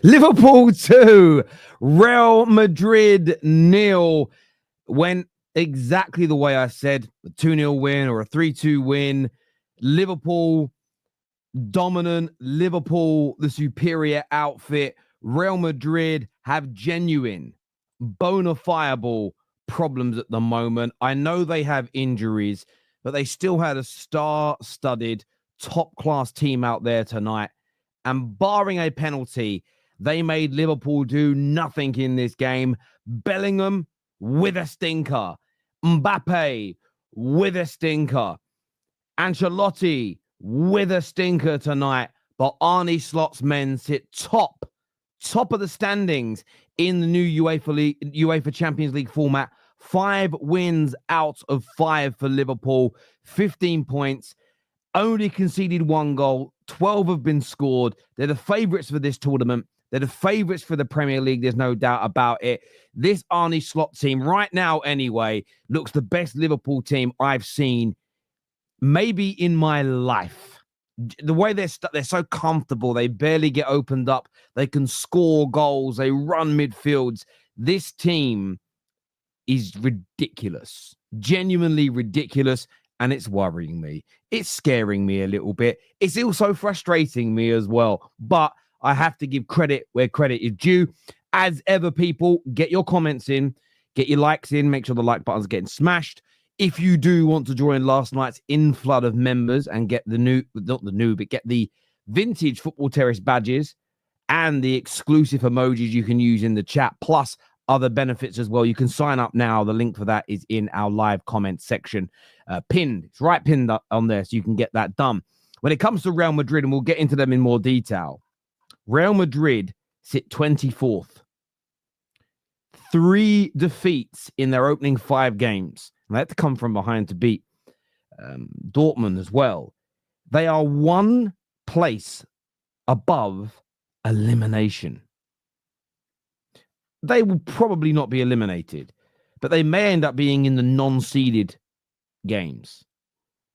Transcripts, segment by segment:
Liverpool 2, Real Madrid 0. Went exactly the way I said, a 2-0 win or a 3-2 win. Liverpool dominant, Liverpool the superior outfit. Real Madrid have genuine, bona fiable problems at the moment. I know they have injuries, but they still had a star-studded, top-class team out there tonight. And barring a penalty, they made Liverpool do nothing in this game. Bellingham with a stinker. Mbappe with a stinker. Ancelotti with a stinker tonight. But Arne Slot's men sit top of the standings in the new UEFA Champions League format. 5 wins out of 5 for Liverpool. 15 points. Only conceded 1 goal. 12 have been scored. They're the favourites for this tournament. They're the favourites for the Premier League. There's no doubt about it. This Arne Slot team, right now anyway, looks the best Liverpool team I've seen maybe in my life. The way they're so comfortable. They barely get opened up. They can score goals. They run midfields. This team is ridiculous. Genuinely ridiculous. And it's worrying me. It's scaring me a little bit. It's also frustrating me as well. But I have to give credit where credit is due. As ever, people, get your comments in. Get your likes in. Make sure the like button's getting smashed. If you do want to join last night's inflood of members and get get the vintage Football Terrace badges and the exclusive emojis you can use in the chat, plus other benefits as well, you can sign up now. The link for that is in our live comment section, pinned. It's right pinned on there, so you can get that done. When it comes to Real Madrid, and we'll get into them in more detail, Real Madrid sit 24th. 3 defeats in their opening 5 games. And they had to come from behind to beat Dortmund as well. They are 1 place above elimination. They will probably not be eliminated, but they may end up being in the non-seeded games.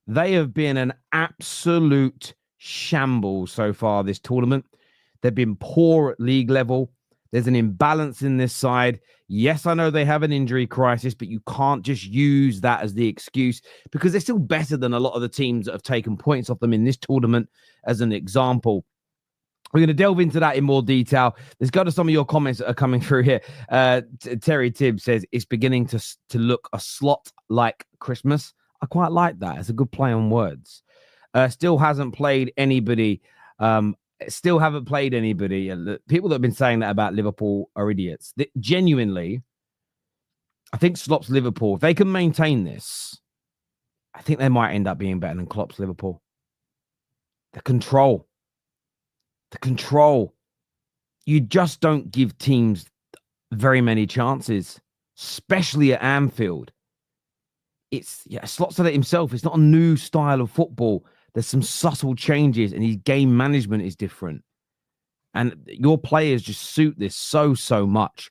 They have been an absolute shambles so far this tournament. They've been poor at league level. There's an imbalance in this side. Yes, I know they have an injury crisis, but you can't just use that as the excuse because they're still better than a lot of the teams that have taken points off them in this tournament, as an example. We're going to delve into that in more detail. Let's go to some of your comments that are coming through here. Terry Tibbs says, it's beginning to look a slot like Christmas. I quite like that. It's a good play on words. Still haven't played anybody. People that have been saying that about Liverpool are idiots. Genuinely, I think Klopp's Liverpool, if they can maintain this, I think they might end up being better than Klopp's Liverpool. The control. You just don't give teams very many chances, especially at Anfield. Slot said it himself. It's not a new style of football. There's some subtle changes, and his game management is different. And your players just suit this so much.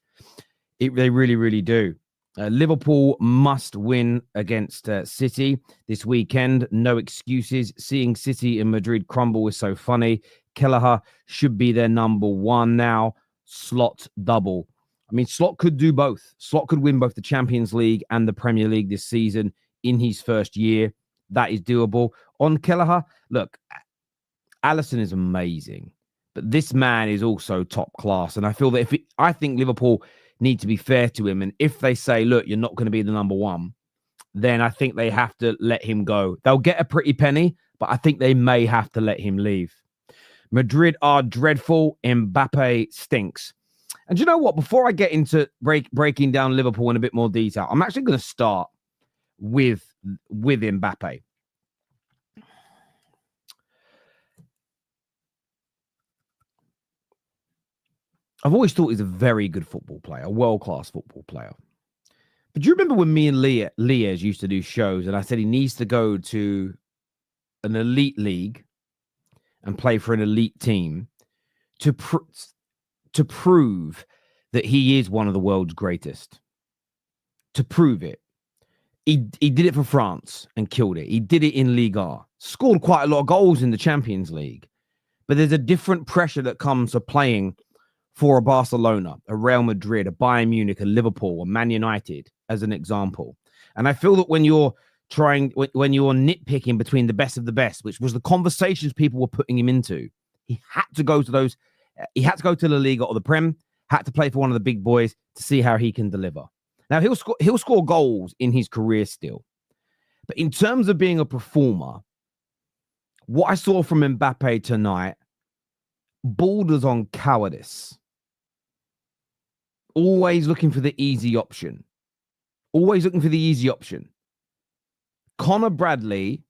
They really, really do. Liverpool must win against City this weekend. No excuses. Seeing City and Madrid crumble is so funny. Kelleher should be their number 1 now. Slot double. I mean, Slot could do both. Slot could win both the Champions League and the Premier League this season in his first year. That is doable. On Kelleher, look, Allister is amazing, but this man is also top class. And I feel that I think Liverpool need to be fair to him. And if they say, look, you're not going to be the number 1, then I think they have to let him go. They'll get a pretty penny, but I think they may have to let him leave. Madrid are dreadful. Mbappe stinks. And you know what? Before I get into breaking down Liverpool in a bit more detail, I'm actually going to start with Mbappe. I've always thought he's a very good football player, a world-class football player. But do you remember when me and Liez used to do shows and I said he needs to go to an elite league and play for an elite team to prove that he is one of the world's greatest? To prove it. He did it for France and killed it. He did it in Liga. Scored quite a lot of goals in the Champions League. But there's a different pressure that comes to playing for a Barcelona, a Real Madrid, a Bayern Munich, a Liverpool, a Man United, as an example. And I feel that when you're nitpicking between the best of the best, which was the conversations people were putting him into, he had to go to those. He had to go to La Liga or the Prem, had to play for one of the big boys to see how he can deliver. Now, he'll score goals in his career still. But in terms of being a performer, what I saw from Mbappe tonight borders on cowardice. Always looking for the easy option. Always looking for the easy option. Connor Bradley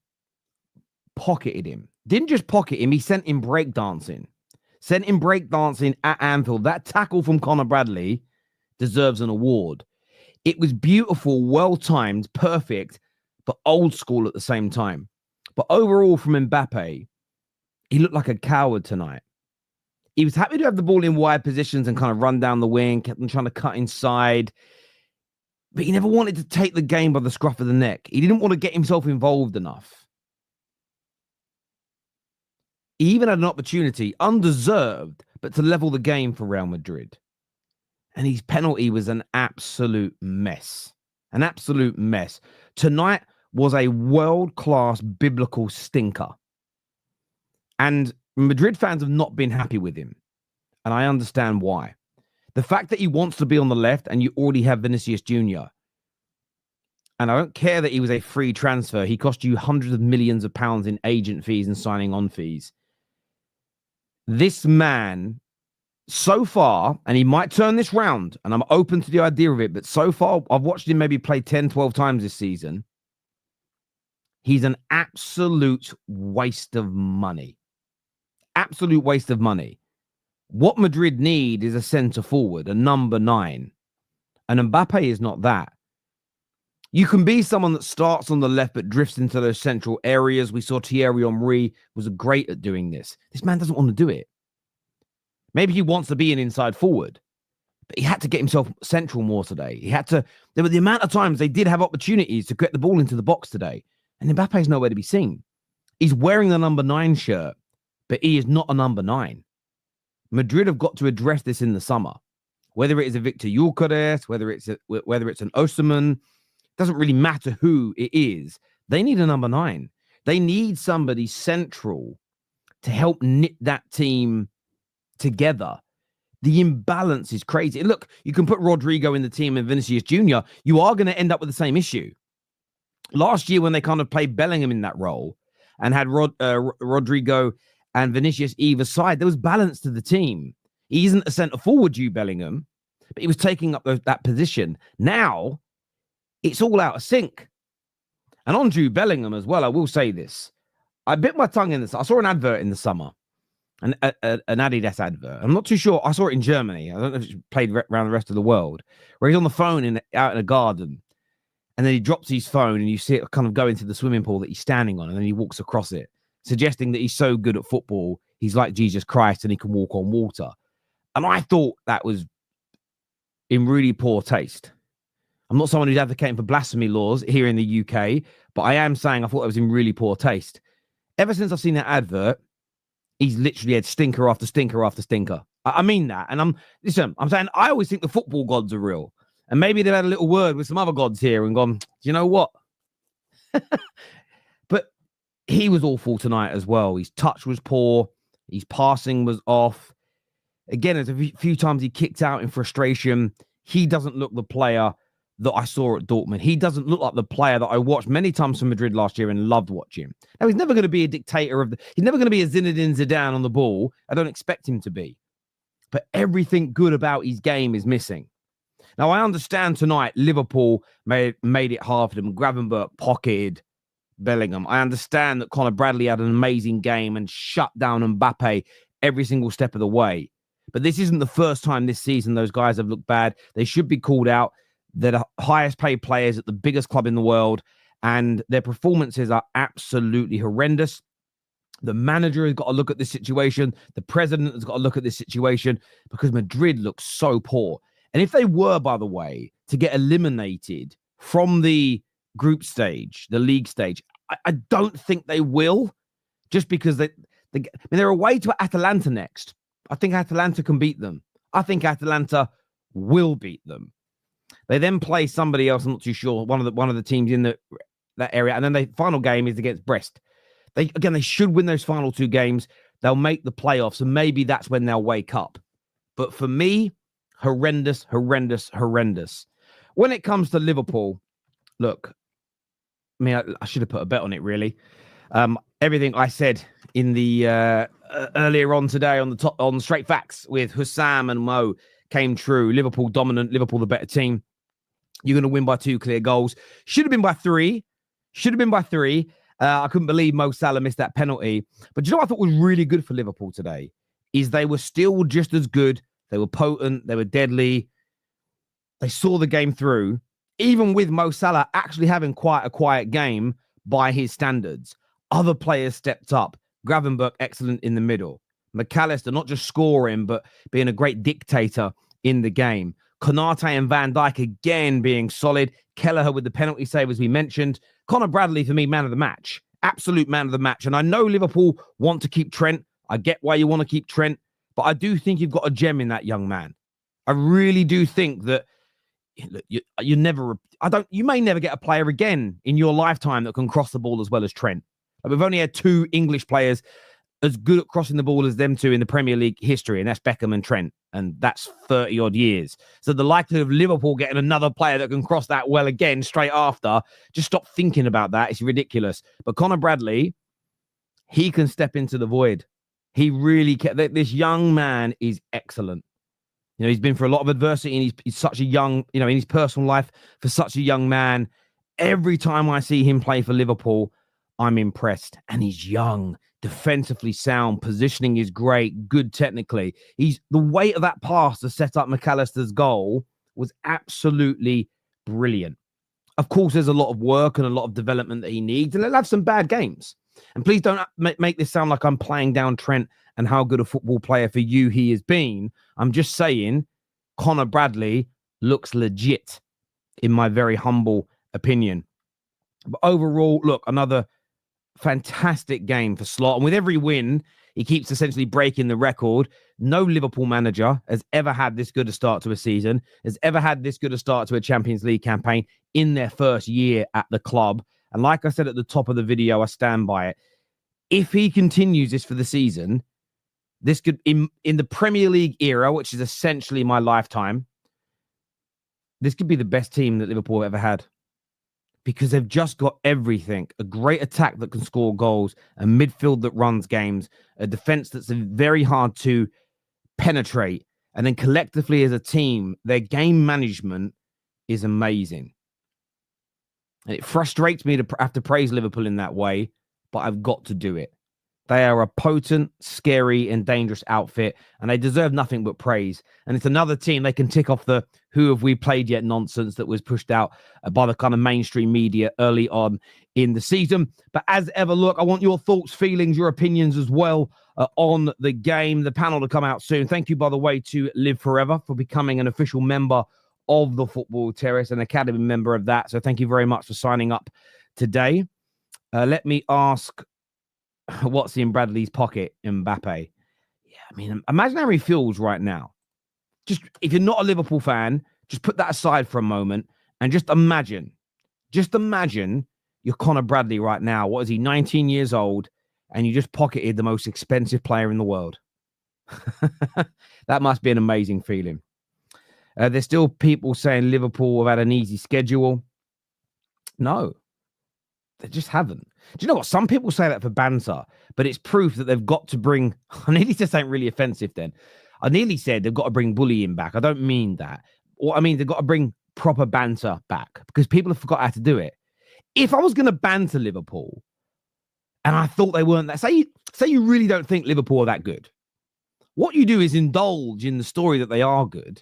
pocketed him. Didn't just pocket him, he sent him breakdancing. Sent him breakdancing at Anfield. That tackle from Connor Bradley deserves an award. It was beautiful, well-timed, perfect, but old school at the same time. But overall, from Mbappe, he looked like a coward tonight. He was happy to have the ball in wide positions and kind of run down the wing, kept on trying to cut inside. But he never wanted to take the game by the scruff of the neck. He didn't want to get himself involved enough. He even had an opportunity, undeserved, but to level the game for Real Madrid. And his penalty was an absolute mess. An absolute mess. Tonight was a world-class biblical stinker. And Madrid fans have not been happy with him. And I understand why. The fact that he wants to be on the left and you already have Vinicius Jr. And I don't care that he was a free transfer. He cost you hundreds of millions of pounds in agent fees and signing on fees. This man, so far, and he might turn this round, and I'm open to the idea of it, but so far, I've watched him maybe play 10, 12 times this season. He's an absolute waste of money. Absolute waste of money. What Madrid need is a centre forward, a number 9. And Mbappe is not that. You can be someone that starts on the left but drifts into those central areas. We saw Thierry Henry was great at doing this. This man doesn't want to do it. Maybe he wants to be an inside forward, but he had to get himself central more today. He had to. There were the amount of times they did have opportunities to get the ball into the box today, and Mbappe's nowhere to be seen. He's wearing the number 9 shirt, but he is not a number 9. Madrid have got to address this in the summer. Whether it is a Victor Gyökeres, whether it's an Husam, doesn't really matter who it is. They need a number 9. They need somebody central to help knit that team together. The imbalance is crazy. Look, you can put Rodrigo in the team and Vinicius Jr. You are going to end up with the same issue. Last year, when they kind of played Bellingham in that role and had Rodrigo and Vinicius either side, there was balance to the team. He isn't a centre forward, Jude Bellingham, but he was taking up that position. Now, it's all out of sync. And on Jude Bellingham as well, I will say this. I bit my tongue in this. I saw an advert in the summer, an Adidas advert. I'm not too sure. I saw it in Germany. I don't know if it's played around the rest of the world, where he's on the phone out in a garden, and then he drops his phone, and you see it kind of go into the swimming pool that he's standing on, and then he walks across it, suggesting that he's so good at football, he's like Jesus Christ, and he can walk on water. And I thought that was in really poor taste. I'm not someone who's advocating for blasphemy laws here in the UK, but I am saying I thought it was in really poor taste. Ever since I've seen that advert, he's literally had stinker after stinker after stinker. I mean that. And I'm saying I always think the football gods are real. And maybe they've had a little word with some other gods here and gone, do you know what? But he was awful tonight as well. His touch was poor. His passing was off. Again, there's a few times he kicked out in frustration. He doesn't look the player that I saw at Dortmund. He doesn't look like the player that I watched many times from Madrid last year and loved watching. Now, he's never going to be a dictator he's never going to be a Zinedine Zidane on the ball. I don't expect him to be. But everything good about his game is missing. Now, I understand tonight Liverpool made it hard for them. Gravenberch pocketed Bellingham. I understand that Connor Bradley had an amazing game and shut down Mbappe every single step of the way. But this isn't the first time this season those guys have looked bad. They should be called out. They're the highest paid players at the biggest club in the world, and their performances are absolutely horrendous. The manager has got to look at this situation. The president has got to look at this situation because Madrid looks so poor. And if they were, by the way, to get eliminated from the group stage, the league stage, I don't think they will, just because they're away to Atalanta next. I think Atalanta can beat them. I think Atalanta will beat them. They then play somebody else, I'm not too sure, one of the teams in that area, and then the final game is against Brest. They should win those final 2 games. They'll make the playoffs, and maybe that's when they'll wake up. But for me, horrendous. When it comes to Liverpool, look, I mean, I should have put a bet on it, really. Everything I said in the earlier on today on Straight Facts with Husam and Mo came true. Liverpool dominant, Liverpool the better team. You're going to win by 2 clear goals. Should have been by 3. I couldn't believe Mo Salah missed that penalty. But you know what I thought was really good for Liverpool today? Is they were still just as good. They were potent. They were deadly. They saw the game through. Even with Mo Salah actually having quite a quiet game by his standards. Other players stepped up. Gravenberch, excellent in the middle. McAllister, not just scoring, but being a great dictator in the game. Konate and Van Dijk again being solid. Kelleher with the penalty save, as we mentioned. Conor Bradley, for me, man of the match. Absolute man of the match. And I know Liverpool want to keep Trent. I get why you want to keep Trent. But I do think you've got a gem in that young man. I really do think that you may never get a player again in your lifetime that can cross the ball as well as Trent. We've only had 2 English players as good at crossing the ball as them 2 in the Premier League history, and that's Beckham and Trent, and that's 30-odd years. So the likelihood of Liverpool getting another player that can cross that well again straight after, just stop thinking about that. It's ridiculous. But Conor Bradley, he can step into the void. He really can. This young man is excellent. You know, he's been through a lot of adversity, and he's such a young, in his personal life, for such a young man. Every time I see him play for Liverpool, I'm impressed. And he's young, defensively sound, positioning is great, good technically. The weight of that pass to set up McAllister's goal was absolutely brilliant. Of course, there's a lot of work and a lot of development that he needs, and he'll have some bad games. And please don't make this sound like I'm playing down Trent and how good a football player for you he has been. I'm just saying Conor Bradley looks legit, in my very humble opinion. But overall, look, another fantastic game for Slot. And with every win, he keeps essentially breaking the record. No Liverpool manager has ever had this good a start to a season, has ever had this good a start to a Champions League campaign in their first year at the club. And like I said at the top of the video, I stand by it. If he continues this for the season, this could, in the Premier League era, which is essentially my lifetime, this could be the best team that Liverpool have ever had. Because they've just got everything. A great attack that can score goals, a midfield that runs games, a defense that's very hard to penetrate. And then collectively as a team, their game management is amazing. And it frustrates me to have to praise Liverpool in that way, but I've got to do it. They are a potent, scary, and dangerous outfit, and they deserve nothing but praise. And it's another team they can tick off the who have we played yet nonsense that was pushed out by the kind of mainstream media early on in the season. But as ever, look, I want your thoughts, feelings, your opinions as well on the game. The panel to come out soon. Thank you, by the way, to Live Forever for becoming an official member of the Football Terrace, an Academy member of that. So thank you very much for signing up today. Let me ask, what's in Bradley's pocket, Mbappe? Yeah, I mean, imagine how he feels right now. Just, if you're not a Liverpool fan, just put that aside for a moment and just imagine you're Conor Bradley right now. What is he, 19 years old, and you just pocketed the most expensive player in the world. That must be an amazing feeling. There's still people saying Liverpool have had an easy schedule. No, they just haven't. Do you know what? Some people say that for banter, but it's proof that they've got to bring... I nearly just ain't really offensive then. I nearly said they've got to bring bullying back. I don't mean that. What I mean, they've got to bring proper banter back because people have forgot how to do it. If I was going to banter Liverpool and I thought they weren't that... Say you really don't think Liverpool are that good. What you do is indulge in the story that they are good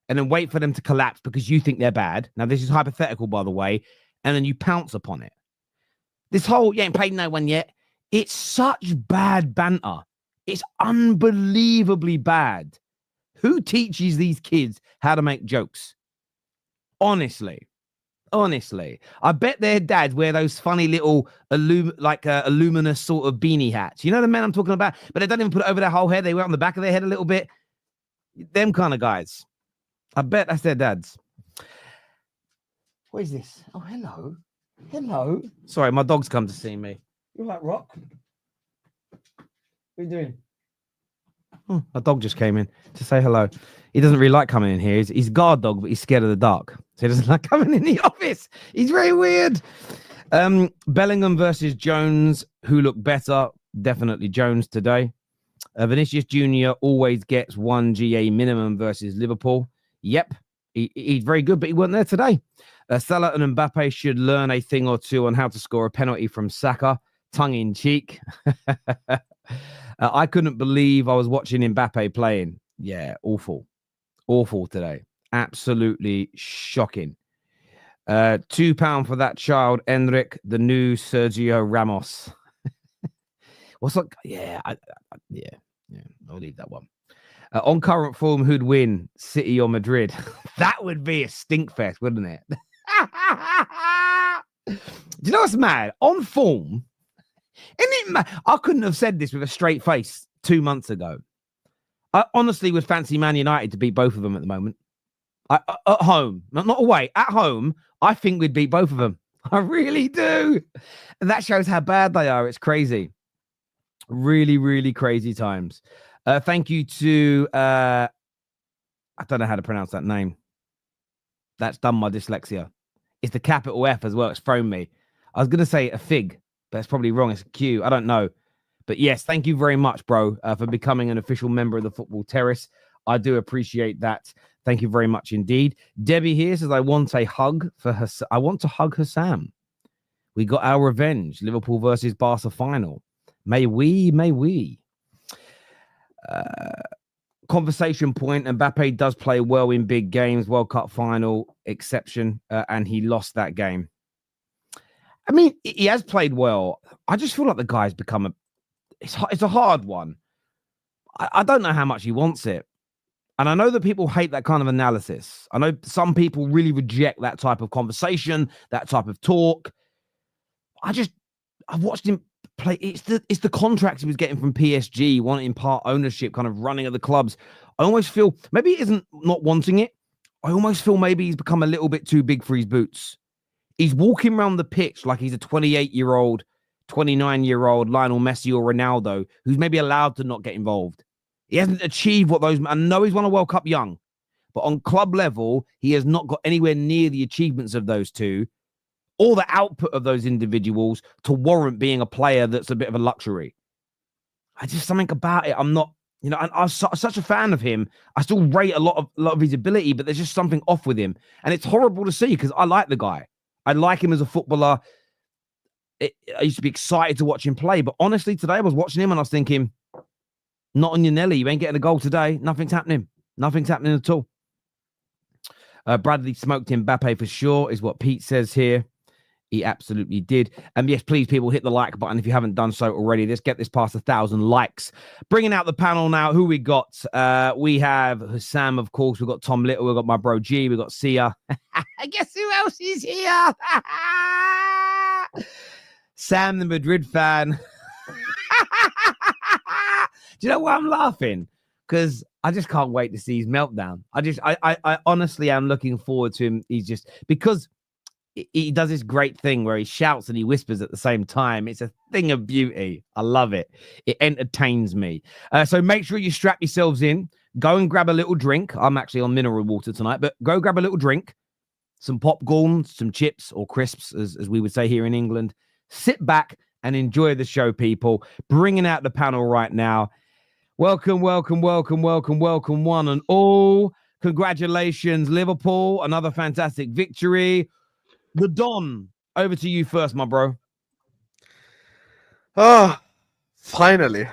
and then wait for them to collapse because you think they're bad. Now, this is hypothetical, by the way, and then you pounce upon it. This whole, you ain't played no one yet, it's such bad banter. It's unbelievably bad. Who teaches these kids how to make jokes? Honestly. I bet their dads wear those funny little luminous sort of beanie hats. You know the men I'm talking about? But they don't even put it over their whole head. They wear it on the back of their head a little bit. Them kind of guys. I bet that's their dads. What is this? Oh, hello. Hello. Sorry, my dog's come to see me. You like Rock? What are you doing? Oh, a dog just came in to say hello. He doesn't really like coming in here. He's a guard dog, but he's scared of the dark. So he doesn't like coming in the office. He's very weird. Bellingham versus Jones. Who looked better? Definitely Jones today. Vinicius Jr. always gets 1 GA minimum versus Liverpool. Yep. He's very good, but he wasn't there today. Salah and Mbappe should learn a thing or two on how to score a penalty from Saka. Tongue in cheek. I couldn't believe I was watching Mbappe playing. Yeah, awful. Awful today. Absolutely shocking. £2 for that child, Enric, the new Sergio Ramos. What's like? Yeah, yeah. I'll leave that one. On current form, who'd win, City or Madrid? That would be a stink fest, wouldn't it? Do you know what's mad? On form, isn't it mad? I couldn't have said this with a straight face 2 months ago. I honestly would fancy Man United to beat both of them at the moment. At home, not away, at home, I think we'd beat both of them. I really do. And that shows how bad they are. It's crazy. Really, really crazy times. Thank you to, I don't know how to pronounce that name. That's done my dyslexia. It's the capital F as well. It's thrown me. I was going to say a fig, but it's probably wrong. It's a Q. I don't know. But yes, thank you very much, bro, for becoming an official member of the Football Terrace. I do appreciate that. Thank you very much indeed. Debbie here says, I want a hug for her. I want to hug Husam. We got our revenge. Liverpool versus Barca final. May we. Conversation point. Mbappe does play well in big games. World Cup final exception. And he lost that game. I mean, he has played well. I just feel like the guy's become it's a hard one. I don't know how much he wants it. And I know that people hate that kind of analysis. I know some people really reject that type of conversation, that type of talk. I've watched him play. It's the contracts he was getting from PSG, wanting part ownership, kind of running of the clubs. I almost feel maybe it isn't not wanting it. I almost feel maybe he's become a little bit too big for his boots. He's walking around the pitch like he's a 28-year-old, 29-year-old Lionel Messi or Ronaldo, who's maybe allowed to not get involved. He hasn't achieved what those... I know he's won a World Cup young, but on club level, he has not got anywhere near the achievements of those two or the output of those individuals to warrant being a player that's a bit of a luxury. I just something about it. I'm not... You know, I'm such a fan of him. I still rate a lot of his ability, but there's just something off with him. And it's horrible to see because I like the guy. I like him as a footballer. I used to be excited to watch him play. But honestly, today I was watching him and I was thinking... Not on your Nelly. You ain't getting a goal today. Nothing's happening. Nothing's happening at all. Bradley smoked Mbappe for sure, is what Pete says here. He absolutely did. And yes, please, people, hit the like button if you haven't done so already. Let's get this past 1,000 likes. Bringing out the panel now. Who we got? We have Husam, of course. We've got Tom Little. We've got my bro G. We've got Sia. Guess who else is here? Sam, the Madrid fan. Do you know why I'm laughing? Because I just can't wait to see his meltdown. I honestly am looking forward to him. He's just because he does this great thing where he shouts and he whispers at the same time. It's a thing of beauty. I love it. It entertains me. So make sure you strap yourselves in. Go and grab a little drink. I'm actually on mineral water tonight, but go grab a little drink, some popcorn, some chips or crisps, as we would say here in England. Sit back and enjoy the show, people. Bringing out the panel right now. Welcome, one and all. Congratulations, Liverpool. Another fantastic victory. The Don, over to you first, my bro. Finally.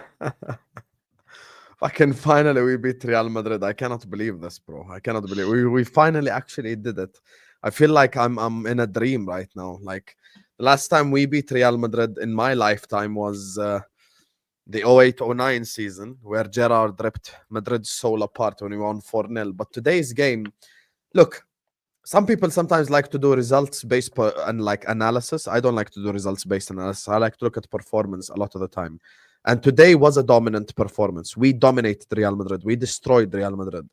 Finally we beat Real Madrid. I cannot believe this, bro. I cannot believe we finally actually did it. I feel like I'm in a dream right now. Like the last time we beat Real Madrid in my lifetime was the 08-09 season, where Gerrard ripped Madrid's soul apart when we won 4-0. But today's game, look, some people sometimes like to do results-based and like analysis. I don't like to do results-based analysis. I like to look at performance a lot of the time. And today was a dominant performance. We dominated Real Madrid. We destroyed Real Madrid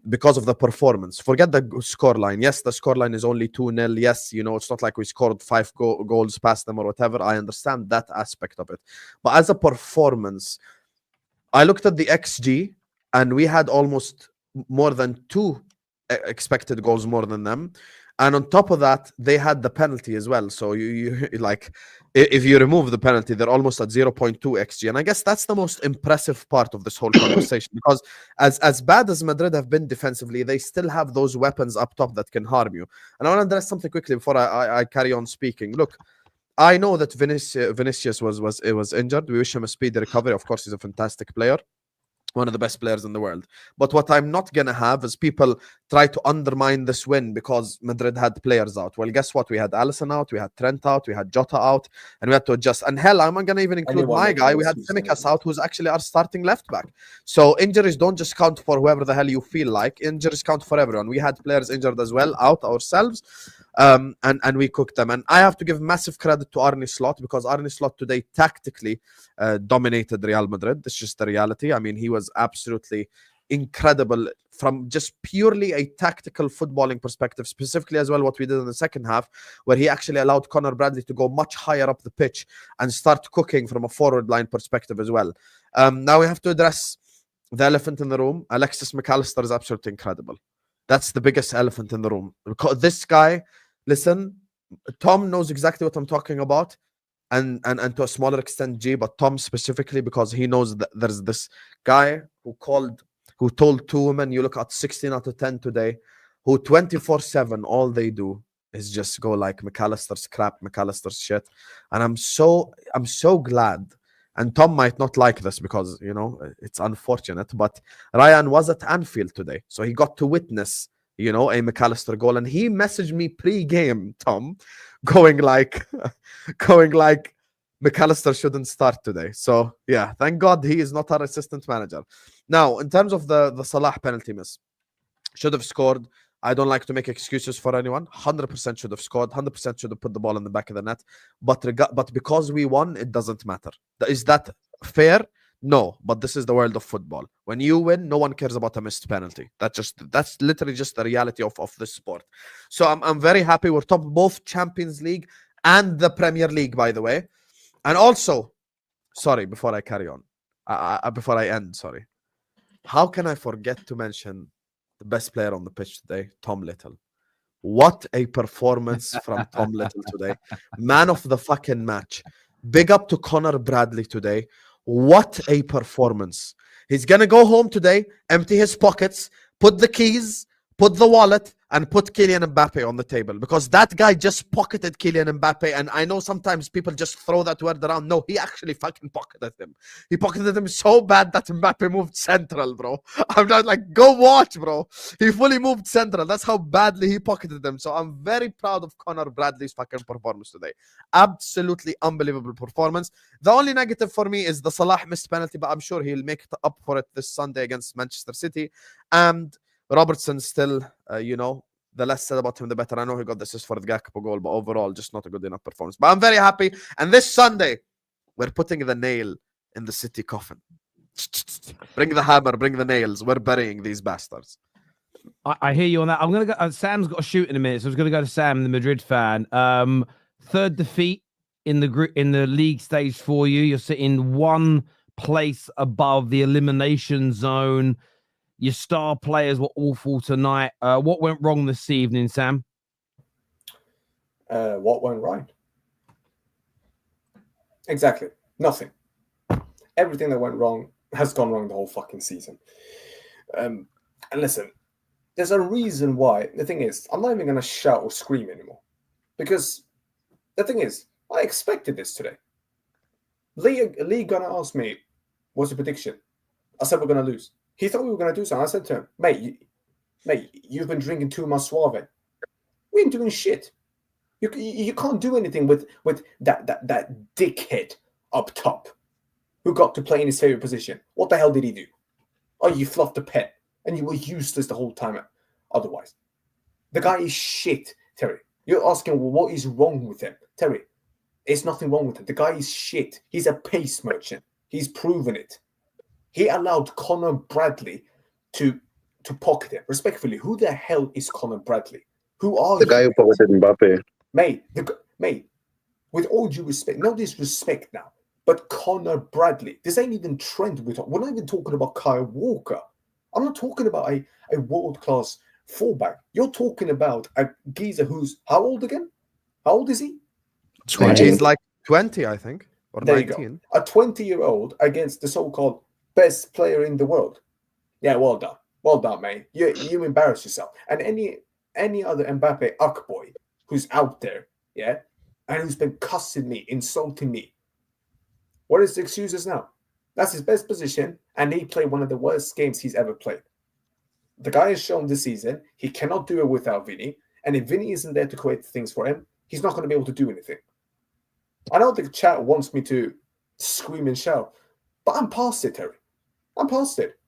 because of the performance. Forget the scoreline. Yes, the scoreline is only 2-0. Yes, you know, it's not like we scored 5 goals past them or whatever. I understand that aspect of it. But as a performance, I looked at the XG and we had almost more than 2 expected goals more than them. And on top of that, they had the penalty as well. So you like, if you remove the penalty, they're almost at 0.2 xg. And I guess that's the most impressive part of this whole conversation, because as bad as Madrid have been defensively, they still have those weapons up top that can harm you. And I want to address something quickly before I carry on speaking. Look, I know that Vinicius was injured. We wish him a speedy recovery. Of course, he's a fantastic player, one of the best players in the world. But what I'm not going to have is people try to undermine this win because Madrid had players out. Well, guess what? We had Alisson out, we had Trent out, we had Jota out, and we had to adjust. And hell, I'm not going to even include my guy. We had Simicas out, who's actually our starting left back. So injuries don't just count for whoever the hell you feel like. Injuries count for everyone. We had players injured as well, out ourselves. And we cooked them. And I have to give massive credit to Arne Slot, because Arne Slot today tactically dominated Real Madrid. That's just the reality. I mean, he was absolutely incredible from just purely a tactical footballing perspective, specifically as well what we did in the second half, where he actually allowed Conor Bradley to go much higher up the pitch and start cooking from a forward line perspective as well. Now we have to address the elephant in the room. Alexis McAllister is absolutely incredible. That's the biggest elephant in the room. Because this guy, listen, Tom knows exactly what I'm talking about, and to a smaller extent G, but Tom specifically, because he knows that there's this guy who told 2 women, you look at 16 out of 10 today, who 24/7 all they do is just go like McAllister's crap, McAllister's shit. And I'm so glad. And Tom might not like this because, you know, it's unfortunate, but Ryan was at Anfield today, so he got to witness, you know, a McAllister goal. And he messaged me pre-game, Tom, going like McAllister shouldn't start today. So yeah, thank God he is not our assistant manager. Now, in terms of the Salah penalty miss, should have scored. I don't like to make excuses for anyone. 100% should have scored. 100% should have put the ball in the back of the net. But because we won, it doesn't matter. Is that fair? No, but this is the world of football. When you win, no one cares about a missed penalty. That's literally just the reality of this sport. So I'm very happy we're top both Champions League and the Premier League, by the way. And also, sorry, before I carry on, before I end, sorry. How can I forget to mention the best player on the pitch today, Tom Little? What a performance from Tom Little today. Man of the fucking match. Big up to Conor Bradley today. What a performance. He's going to go home today, empty his pockets, put the keys, put the wallet, and put Kylian Mbappe on the table, because that guy just pocketed Kylian Mbappe. And I know sometimes people just throw that word around. No, he actually fucking pocketed him. He pocketed him so bad that Mbappe moved central, bro. I'm not like, go watch, bro. He fully moved central. That's how badly he pocketed them. So I'm very proud of Conor Bradley's fucking performance today. Absolutely unbelievable performance. The only negative for me is the Salah missed penalty, but I'm sure he'll make up for it this Sunday against Manchester City. And Robertson still, you know, the less said about him, the better. I know he got the assist for the Gakpo goal, but overall, just not a good enough performance. But I'm very happy. And this Sunday, we're putting the nail in the City coffin. Bring the hammer, bring the nails. We're burying these bastards. I hear you on that. I'm going to go. Sam's got a shoot in a minute, so I was going to go to Sam, the Madrid fan. Third defeat in the league stage for you. You're sitting one place above the elimination zone. Your star players were awful tonight. What went wrong this evening, Sam? What went right? Exactly. Nothing. Everything that went wrong has gone wrong the whole fucking season. And listen, there's a reason why. The thing is, I'm not even going to shout or scream anymore. Because the thing is, I expected this today. Lee gonna ask me, what's the prediction? I said we're going to lose. He thought we were going to do something. I said to him, mate, you've been drinking too much Suave. We ain't doing shit. You can't do anything with that dickhead up top who got to play in his favorite position. What the hell did he do? Oh, you fluffed the pet, and you were useless the whole time otherwise. The guy is shit, Terry. You're asking, well, what is wrong with him? Terry, there's nothing wrong with him. The guy is shit. He's a pace merchant. He's proven it. He allowed Conor Bradley to pocket him. Respectfully, who the hell is Conor Bradley? Who are The guy who pocketed Mbappe. Mate, with all due respect, no disrespect now, but Conor Bradley, this ain't even Trent. We're not even talking about Kyle Walker. I'm not talking about a world-class fullback. You're talking about a geezer who's how old again? How old is he? 20. He's like 20, I think, or There 19. you go. A 20-year-old against the so-called best player in the world. Yeah, well done. Well done, mate. You embarrass yourself. And any other Mbappe boy who's out there, yeah, and who's been cussing me, insulting me. What is the excuses now? That's his best position, and he played one of the worst games he's ever played. The guy has shown this season he cannot do it without Vinny, and if Vinny isn't there to create things for him, he's not going to be able to do anything. I know the chat wants me to scream and shout, but I'm past it, Terry. I'm past it.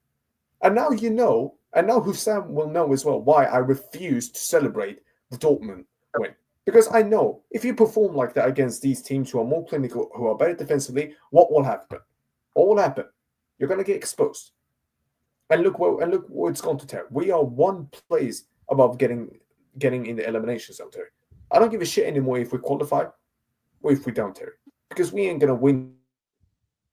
And now you know, and now Husam will know as well why I refuse to celebrate the Dortmund win. Because I know if you perform like that against these teams who are more clinical, who are better defensively, what will happen? What will happen? You're going to get exposed. And look where it's gone to, Terry. We are one place above getting in the elimination zone, Terry. I don't give a shit anymore if we qualify or if we don't, Terry. Because we ain't going to win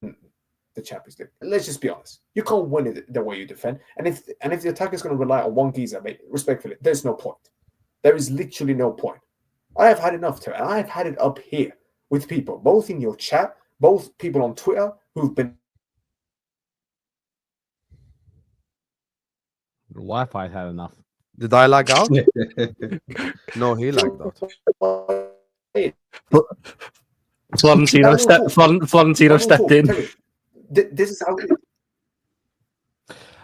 the Champions League. Let's just be honest. You can't win it the way you defend. And if the attack is going to rely on one geezer, mate, respectfully, there's no point. There is literally no point. I have had enough, Terry. And I have had it up here with people, both in your chat, both people on Twitter who've been. The Wi-Fi had enough. Did I lag out? No, he lagged out. Florentino stepped in. Terry, this is how.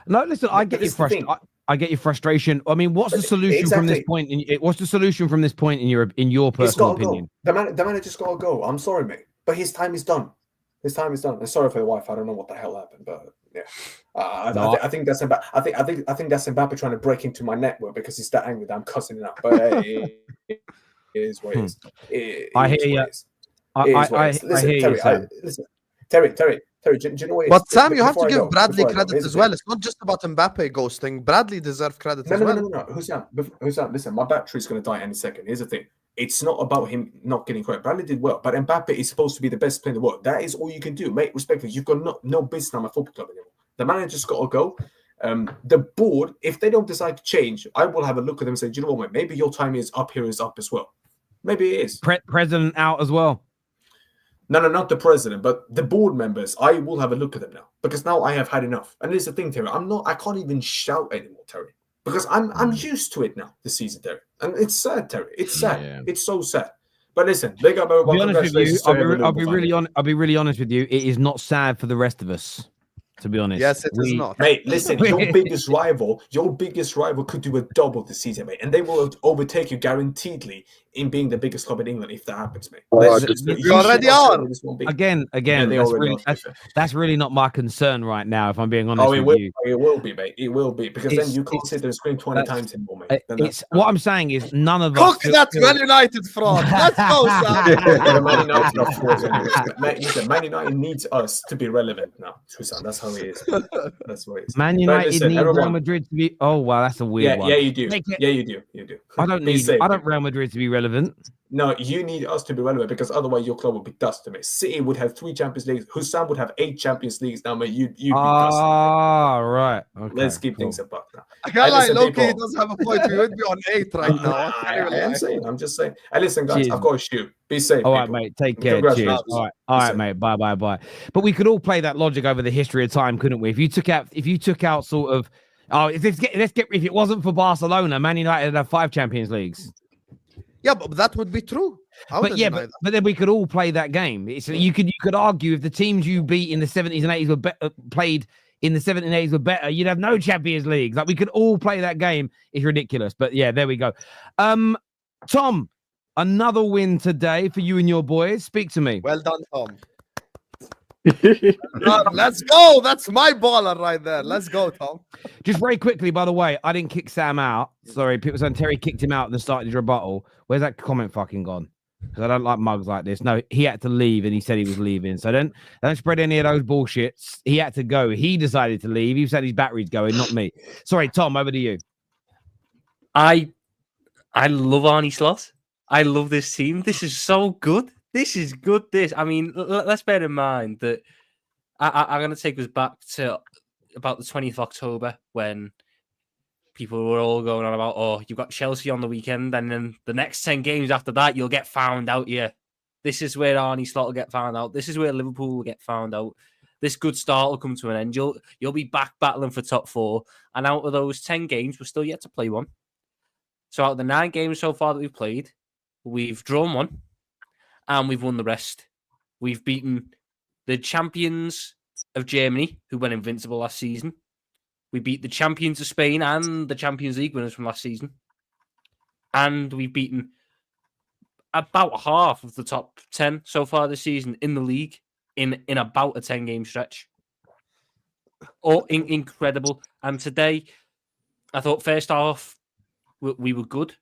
No, listen, I get your frustration. I get your frustration. I mean, what's the solution from this point? What's the solution from this point in your personal opinion? The man just got to go. I'm sorry, mate, but his time is done. His time is done. I'm sorry for the Wi-Fi. I don't know what the hell happened, but yeah, I think that's Mbappe. I think that's Mbappe trying to break into my network because he's that angry that I'm cussing it out. But hey, it is what it is. I hear you. I hear you. Listen, Terry, do you know what? But Sam, you have to give Bradley credit as well. It's not just about Mbappe ghosting. Bradley deserves credit as well. No. Husam, listen, my battery's going to die any second. Here's the thing. It's not about him not getting credit. Bradley did well, but Mbappe is supposed to be the best player in the world. That is all you can do, mate. Respectfully, you've got no business on my football club anymore. The manager's got to go. The board, if they don't decide to change, I will have a look at them and say, do you know what, mate? Maybe your time is up here is up as well. Maybe it is. President out as well. No, not the president, but the board members. I will have a look at them now because now I have had enough. And here's the thing, Terry. I can't even shout anymore, Terry, because I'm used to it now this season, Terry. And it's sad, Terry. It's sad. Yeah. It's so sad. But listen, big up everyone. I'll be honest with you. I'll be really honest with you. It is not sad for the rest of us, to be honest. Yes, it is not. Mate, listen, your biggest rival could do a double this season, mate, and they will overtake you guaranteedly in being the biggest club in England if that happens, mate. You already are. Again, that's really not my concern right now, if I'm being honest with you. It will be, mate. It will be, because then you can't sit there and scream 20 times anymore, mate. What I'm saying is none of us... Cook that Man United fraud. Let's go, Sam. Man United are frauds. Man United needs us to be relevant now. That's how it is. That's what it is. Man United need Real Madrid to be... Oh, wow, that's a weird one. Yeah, you do. Yeah, you do. I don't Real Madrid to be relevant. No, you need us to be relevant because otherwise your club will be dust to me. City would have 3 Champions Leagues. Husam would have 8 Champions Leagues now, mate. You'd be dust. Right. Okay, let's keep things above now. I can't lie, Loki does have a point. We would be on 8 right now. I'm just saying. Hey, listen, guys, I've got to shoot. Be safe. All right, mate. Take care. Cheers. All right, mate. Bye. But we could all play that logic over the history of time, couldn't we? If you took out sort of, if it wasn't for Barcelona, Man United would have 5 Champions Leagues. Yeah, but that would be true. But then we could all play that game. You could argue if the teams you beat in the 70s and 80s were played in the 70s and 80s were better, you'd have no Champions Leagues. Like, we could all play that game. It's ridiculous. But yeah, there we go. Tom, another win today for you and your boys. Speak to me. Well done, Tom. Let's go. That's my baller right there. Let's go, Tom. Just very quickly, by the way, I didn't kick Sam out. Sorry, people saying Terry kicked him out at the start of his rebuttal. Where's that comment fucking gone? because I don't like mugs like this. No, he had to leave, and he said he was leaving. So don't spread any of those bullshits. He had to go. He decided to leave. He said his battery's going, not me. Sorry, Tom. Over to you. I love Arnie Slot. I love this team. This is so good. This is good. I mean, let's bear in mind that I'm going to take us back to about the 20th of October when people were all going on about, oh, you've got Chelsea on the weekend, and then the next 10 games after that, you'll get found out. Yeah, this is where Arnie Slot will get found out. This is where Liverpool will get found out. This good start will come to an end. You'll be back battling for top 4. And out of those 10 games, we're still yet to play one. So out of the 9 games so far that we've played, we've drawn 1 and we've won the rest. We've beaten the champions of Germany, who went invincible last season. We beat the champions of Spain and the Champions League winners from last season. And we've beaten about half of the top 10 so far this season in the league in about a 10-game stretch. Incredible. And today, I thought first half, we were good.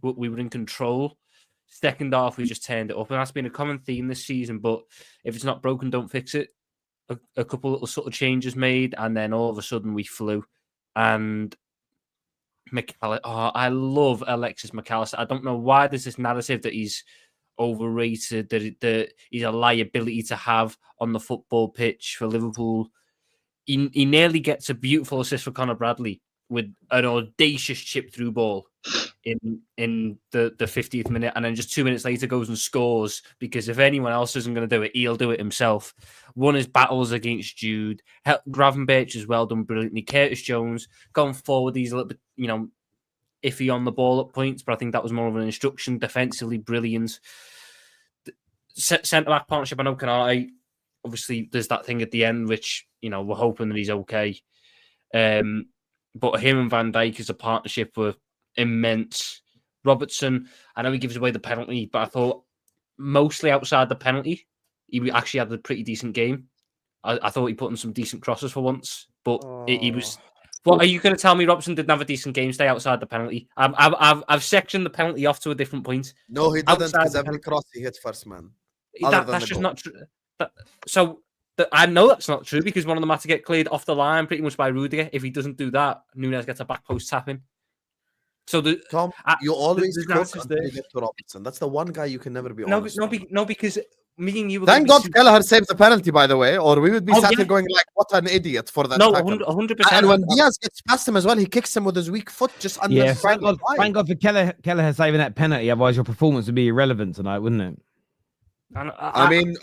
We were in control. Second half, we just turned it up. And that's been a common theme this season. But if it's not broken, don't fix it. A couple little sort of changes made, and then all of a sudden we flew. And I love Alexis McAllister. I don't know why there's this narrative that he's overrated, that he's a liability to have on the football pitch for Liverpool. He nearly gets a beautiful assist for Conor Bradley with an audacious chip through ball in the 50th minute, and then just 2 minutes later goes and scores, because if anyone else isn't going to do it, he'll do it himself. Won his battles against Jude. Gravenberch as well done brilliantly. Curtis Jones going forward, he's a little bit, iffy on the ball at points, but I think that was more of an instruction. Defensively brilliant. Centre-back partnership, I know Canate, obviously there's that thing at the end, which, we're hoping that he's okay. But him and Van Dijk as a partnership were immense. Robertson, I know he gives away the penalty, but I thought mostly outside the penalty, he actually had a pretty decent game. I thought he put in some decent crosses for once, but he was... What are you going to tell me? Robertson didn't have a decent game, stay outside the penalty? I've sectioned the penalty off to a different point. No, he didn't, because every cross he hit first, man. That's just not true. I know that's not true, because one of them had to get cleared off the line pretty much by Rudiger. If he doesn't do that, Núñez gets a back post tapping. So Tom, you always cook until you get to Robertson. That's the one guy you can never be honest. No, because me and you were... Thank God Kelleher saved the penalty, by the way, or we would be sat here going like, what an idiot for that. No, 100%. And when Diaz gets past him as well, he kicks him with his weak foot just under the thank God for Kelleher saving that penalty. Otherwise, your performance would be irrelevant tonight, wouldn't it? I mean,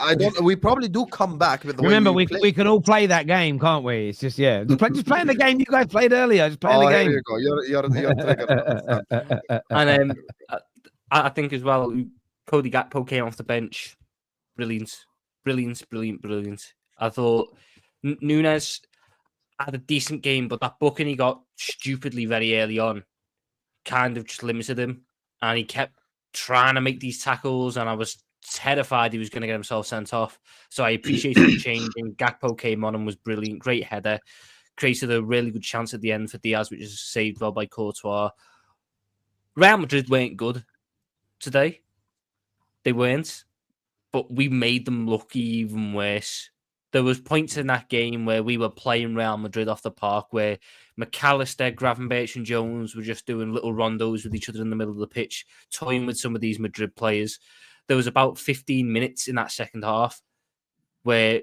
we probably do come back with the remember, way we can all play that game, can't we? It's just just playing the game you guys played earlier. Just playing the game. Here you go. You're triggered. And I think as well, Cody Gakpo came off the bench. Brilliant. I thought Núñez had a decent game, but that booking he got stupidly very early on kind of just limited him, and he kept trying to make these tackles, and I was terrified he was going to get himself sent off. So I appreciated the change. And Gakpo came on and was brilliant. Great header. Created a really good chance at the end for Diaz, which is saved well by Courtois. Real Madrid weren't good today. They weren't. But we made them look even worse. There was points in that game where we were playing Real Madrid off the park, where McAllister, Gravenberch and Jones were just doing little rondos with each other in the middle of the pitch, toying with some of these Madrid players. There was about 15 minutes in that second half where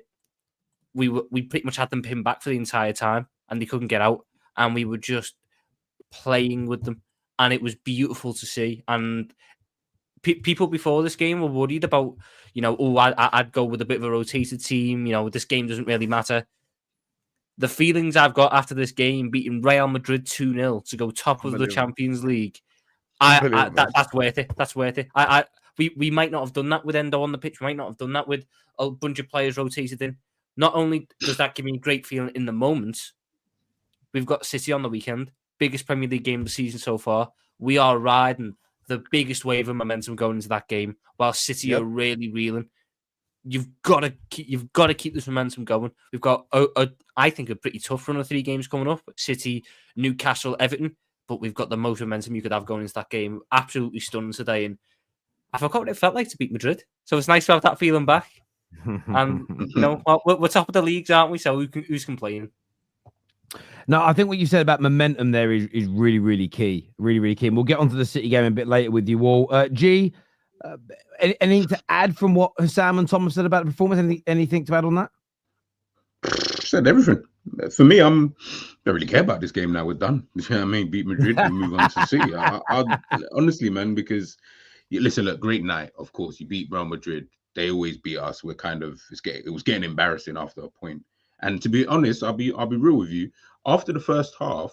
we pretty much had them pinned back for the entire time, and they couldn't get out, and we were just playing with them, and it was beautiful to see. And people before this game were worried about, I'd go with a bit of a rotated team. This game doesn't really matter. The feelings I've got after this game, beating Real Madrid 2-0 to go top of the Champions League, that's worth it. That's worth it. We might not have done that with Endo on the pitch. We might not have done that with a bunch of players rotated in. Not only does that give me a great feeling in the moment, we've got City on the weekend, biggest Premier League game of the season so far. We are riding the biggest wave of momentum going into that game, while City are really reeling. You've got to keep this momentum going. We've got, I think, a pretty tough run of 3 games coming up: City, Newcastle, Everton. But we've got the most momentum you could have going into that game. Absolutely stunning today, and I forgot what it felt like to beat Madrid. So it's nice to have that feeling back. And we're top of the leagues, aren't we? So who's complaining? No, I think what you said about momentum there is really, really key. Really, really key. And we'll get onto the City game a bit later with you all. G, anything to add from what Husam and Thomas said about the performance? Anything to add on that? Said everything. For me, don't really care about this game now. We're done. You know what I mean? Beat Madrid, we move on to City. Honestly, man, because listen, look, great night. Of course, you beat Real Madrid. They always beat us. We're kind of it was getting embarrassing after a point. And to be honest, I'll be real with you. After the first half,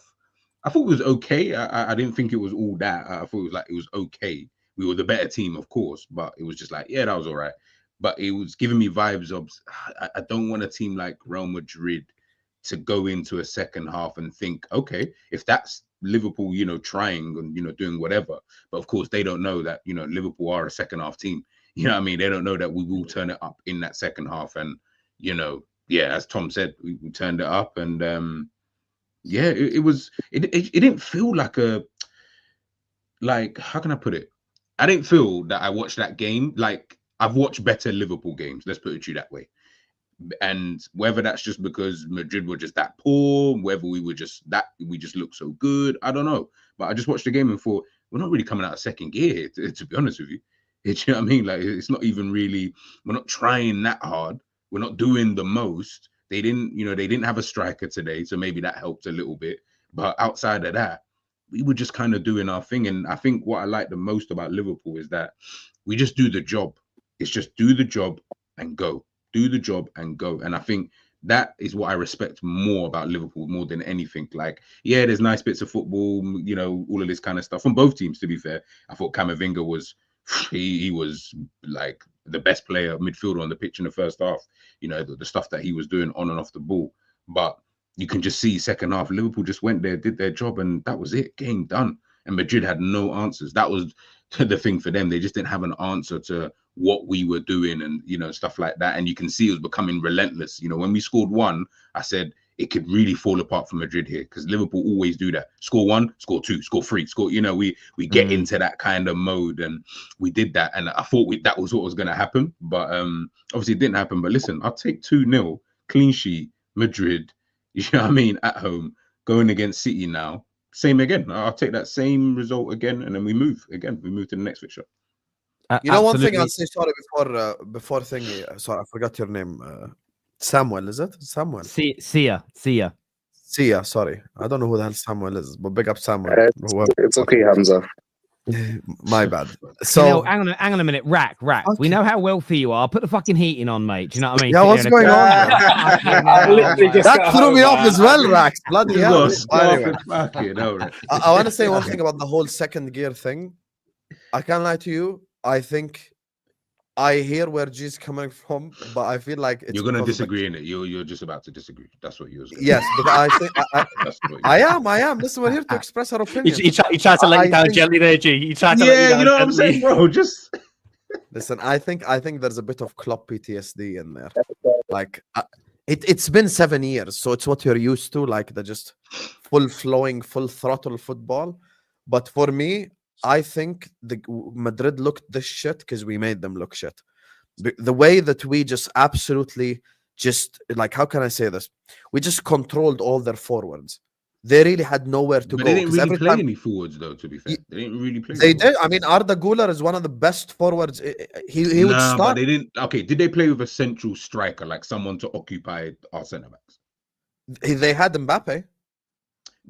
I thought it was okay. I didn't think it was all that. I thought it was okay. We were the better team, of course, but it was just like, yeah, that was all right. But it was giving me vibes of I don't want a team like Real Madrid to go into a second half and think, okay, if that's Liverpool, trying and doing whatever. But of course, they don't know that Liverpool are a second half team. You know what I mean? They don't know that we will turn it up in that second half. And yeah, as Tom said, we turned it up, and yeah, it didn't feel like how can I put it? I didn't feel that I watched that game like I've watched better Liverpool games. Let's put it to you that way. And whether that's just because Madrid were just that poor, whether we just looked so good, I don't know. But I just watched the game and thought we're not really coming out of second gear here, to be honest with you. You know what I mean? Like it's not even really. We're not trying that hard. We're not doing the most. They didn't have a striker today, so maybe that helped a little bit. But outside of that, we were just kind of doing our thing. And I think what I like the most about Liverpool is that we just do the job. It's just do the job and go. Do the job and go. And I think that is what I respect more about Liverpool more than anything. Like, yeah, there's nice bits of football, all of this kind of stuff from both teams, to be fair. I thought Camavinga was, he was like the best player midfielder on the pitch in the first half. The stuff that he was doing on and off the ball. But you can just see second half, Liverpool just went there, did their job, and that was it. Game done. And Madrid had no answers. That was the thing for them. They just didn't have an answer to what we were doing and, stuff like that. And you can see it was becoming relentless. When we scored one, I said it could really fall apart for Madrid here because Liverpool always do that. Score one, score two, score three, score, we get into that kind of mode, and we did that. And I thought that was what was going to happen. But obviously it didn't happen. But listen, I'll take 2-0, clean sheet, Madrid, you know what I mean, at home, going against City now. Same again. I'll take that same result again, and then we move to the next fixture. One thing I'll say, sorry, before thingy, sorry, I forgot your name. Samuel, is it? Samuel. Sia. Sorry. I don't know who the hell Samuel is, but big up Samuel. It's okay, Hamza. My bad. So hang on a minute. Rack. Okay. We know how wealthy you are. Put the fucking heating on, mate. Do you know what I mean? Yeah, what's going on? That threw me off as well, Rax. Bloody hell. Anyway, I want to say one thing about the whole second gear thing. I can't lie to you. I think I hear where G's coming from, but I feel like you're going to disagree in it. You're just about to disagree. That's what you're saying. Yes, but I think I am. Listen, we're here to express our opinion. He tried to let you down gently there, G. He tried to let you down what I'm saying, bro. Just listen. I think there's a bit of Klopp PTSD in there. Like it's been 7 years, so it's what you're used to, like the just full flowing, full throttle football. But for me, I think the Madrid looked this shit because we made them look shit. The way that we just absolutely just, like, how can I say this? We just controlled all their forwards. They really had nowhere to go. They didn't really play any forwards, though, to be fair. They didn't really play. They did. I mean, Arda Güler is one of the best forwards. He would start. But they didn't. Okay, did they play with a central striker, like someone to occupy our centre backs? They had Mbappe.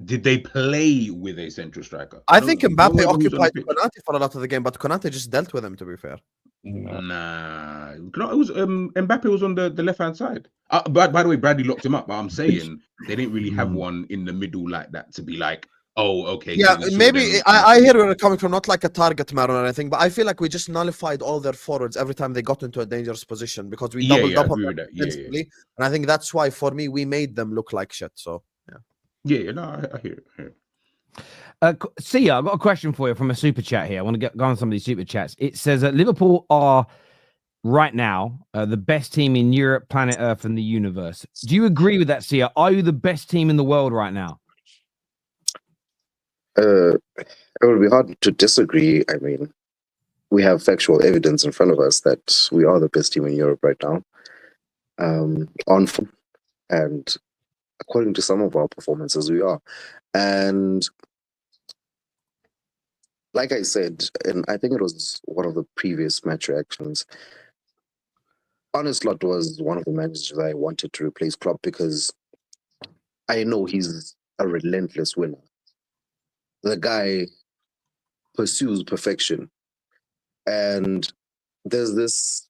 Did they play with a central striker? I think Mbappe occupied Konate for a lot of the game, but Konate just dealt with him, to be fair. Nah, it was Mbappe was on the left-hand side. By the way, Bradley locked him up, but I'm saying they didn't really have one in the middle like that to be like, oh, okay. Yeah, maybe I hear where they're coming from, not like a target man or anything, but I feel like we just nullified all their forwards every time they got into a dangerous position because we doubled up on them defensively. And I think that's why, for me, we made them look like shit. So, yeah. Yeah, no, I hear it. Sia, I've got a question for you from a super chat here. I want to go on some of these super chats. It says that Liverpool are right now the best team in Europe, planet Earth, and the universe. Do you agree with that, Sia? Are you the best team in the world right now? It would be hard to disagree. I mean, we have factual evidence in front of us that we are the best team in Europe right now. On form, and according to some of our performances, we are. And like I said, and I think it was one of the previous match reactions, Arne Slot was one of the managers I wanted to replace Klopp because I know he's a relentless winner. The guy pursues perfection. And there's this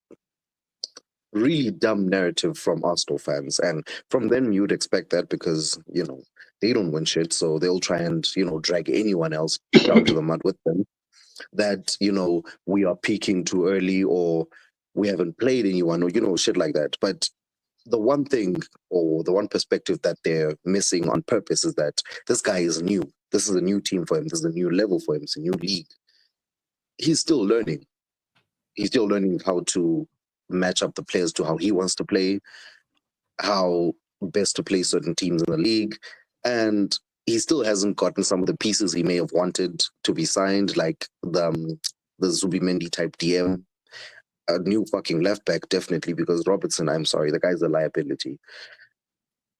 really dumb narrative from Arsenal fans. And from them, you'd expect that because, you know, they don't win shit. So they'll try and, you know, drag anyone else down to the mud with them. That, you know, we are peaking too early or we haven't played anyone or, you know, shit like that. But the one thing or the one perspective that they're missing on purpose is that this guy is new. This is a new team for him. This is a new level for him. It's a new league. He's still learning. He's still learning how to match up the players to how he wants to play, how best to play certain teams in the league. And he still hasn't gotten some of the pieces he may have wanted to be signed, like the Zubimendi type DM. A new fucking left back, definitely, because Robertson, I'm sorry, the guy's a liability.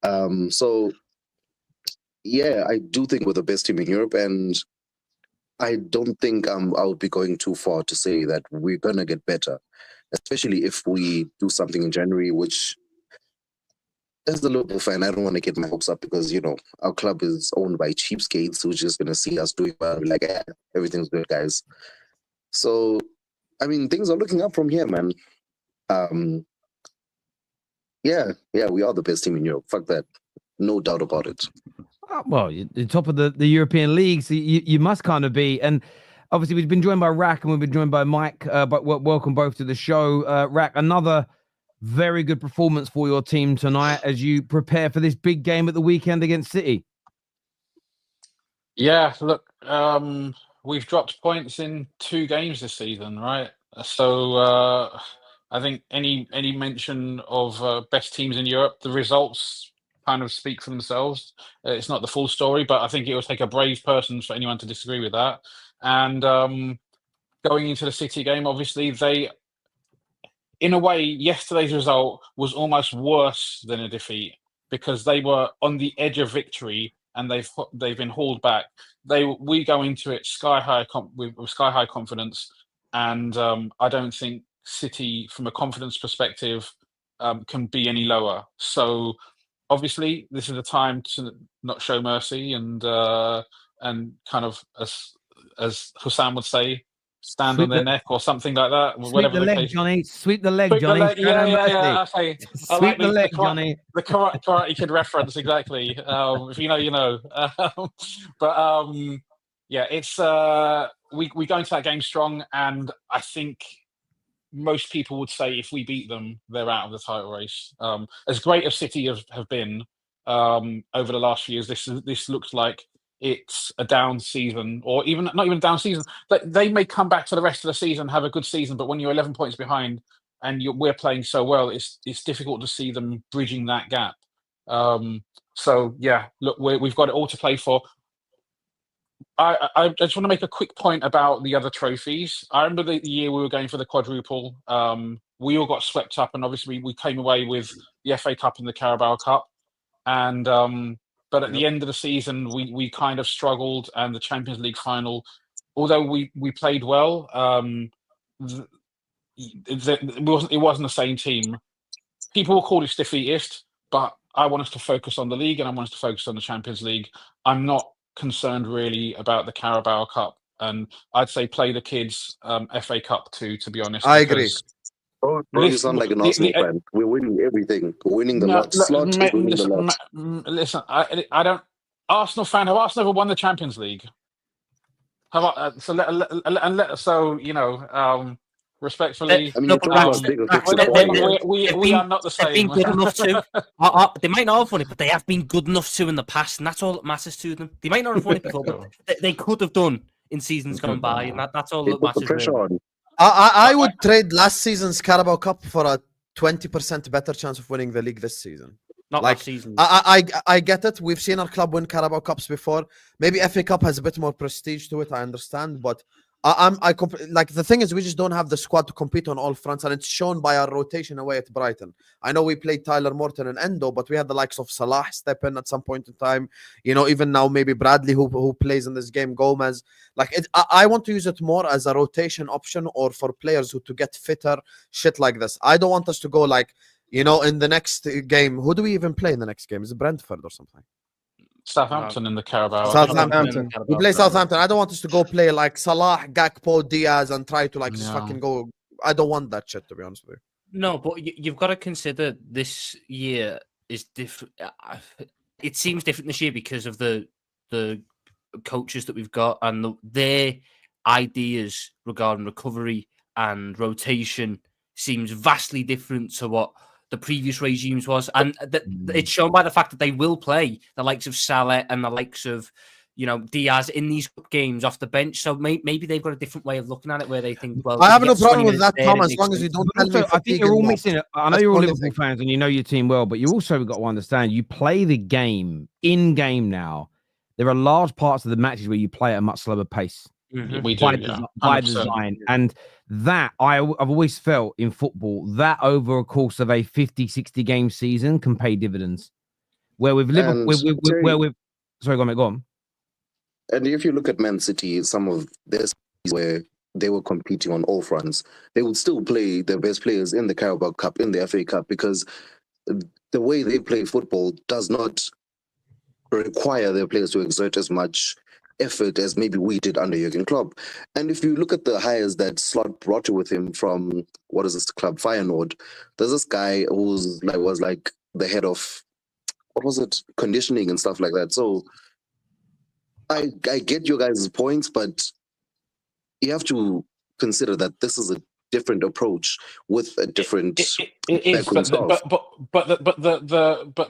So, yeah, I do think we're the best team in Europe, and I don't think I would be going too far to say that we're going to get better, especially if we do something in January, which, as a Liverpool fan, I don't want to get my hopes up because, you know, our club is owned by cheapskates who's just going to see us doing well and be like, everything's good, guys. So, I mean, things are looking up from here, man. Yeah, we are the best team in Europe. Fuck that. No doubt about it. Well, you're top of the European League, so you must kind of be. And obviously, we've been joined by Rack and we've been joined by Mike. But welcome both to the show. Rack, another very good performance for your team tonight as you prepare for this big game at the weekend against City. Yeah, look, we've dropped points in 2 games this season, right? So I think any mention of best teams in Europe, the results kind of speak for themselves. It's not the full story, but I think it will take a brave person for anyone to disagree with that. And going into the City game, obviously, in a way, yesterday's result was almost worse than a defeat because they were on the edge of victory and they've been hauled back. We go into it with sky high confidence, and I don't think City, from a confidence perspective, can be any lower. So obviously, this is a time to not show mercy and kind of, as Husam would say, stand on their neck or something like that. Sweep the leg, Johnny. Sweep the leg, Johnny. Yeah. Okay. Sweep the leg, Johnny. The Karate Kid reference, exactly. If you know, you know. But yeah, it's we go into that game strong, and I think most people would say if we beat them, they're out of the title race. As great as City have been over the last few years, this looks like it's a down season, or even not even a down season. They may come back for the rest of the season, have a good season, but when you're 11 points behind and we're playing so well, it's difficult to see them bridging that gap. So yeah, look, we've got it all to play for. I just want to make a quick point about the other trophies. I remember the year we were going for the quadruple. We all got swept up, and obviously we came away with the FA Cup and the Carabao Cup. And but at the end of the season, we kind of struggled, and the Champions League final, although we played well, it wasn't the same team. People will call us defeatist, but I want us to focus on the league, and I want us to focus on the Champions League. I'm not concerned really about the Carabao Cup, and I'd say play the kids FA Cup too, to be honest. I agree. Bro, you sound like an Arsenal fan. We're winning everything. We're winning the lot. Winning the lot. Listen, I don't. Arsenal fan. Have Arsenal ever won the Champions League? So you know, respectfully, I mean, we are not the same. They've been good enough to. They might not have won it, but they have been good enough to in the past, and that's all that matters to them. They might not have won it before, but they could have done in seasons gone by, and that's all that matters. Pressure on. I would trade last season's Carabao Cup for a 20% better chance of winning the league this season. Not like last season. I get it. We've seen our club win Carabao Cups before. Maybe FA Cup has a bit more prestige to it. I understand, but Like the thing is, we just don't have the squad to compete on all fronts, and it's shown by our rotation away at Brighton. I know we played Tyler Morton and Endo, but we had the likes of Salah step in at some point in time. You know, even now maybe Bradley who plays in this game, Gomez. Like I want to use it more as a rotation option or for players to get fitter, shit like this. I don't want us to go like, you know, in the next game. Who do we even play in the next game? Is it Brentford or something? Southampton in the Carabao. Southampton. We play Southampton. I don't want us to go play like Salah, Gakpo, Diaz, and try to like just fucking go. I don't want that shit, to be honest with you. No, but you've got to consider this year is different. It seems different this year because of the coaches that we've got and their ideas regarding recovery and rotation seems vastly different to what the previous regimes was, and it's shown by the fact that they will play the likes of Salah and the likes of, you know, Diaz in these games off the bench. So maybe they've got a different way of looking at it, where they think, well, I have no problem with that, Tom, as long as you don't. Also, I think you're all missing it. I know you're all Liverpool fans and you know your team well, but you also got to understand you play the game in game now. There are large parts of the matches where you play at a much slower pace. Mm-hmm. We do, by design, and that I've always felt in football that over a course of a 50-60 game season can pay dividends. Where we've sorry, go on. And if you look at Man City, some of this where they were competing on all fronts, they would still play their best players in the Carabao Cup, in the FA Cup, because the way they play football does not require their players to exert as much effort as maybe we did under Jurgen Klopp. And if you look at the hires that Slot brought with him from, what is this club, Feyenoord, there's this guy who's like was like the head of, what was it, conditioning and stuff like that. So I get your guys' points, but you have to consider that this is a different approach with a different. It is, but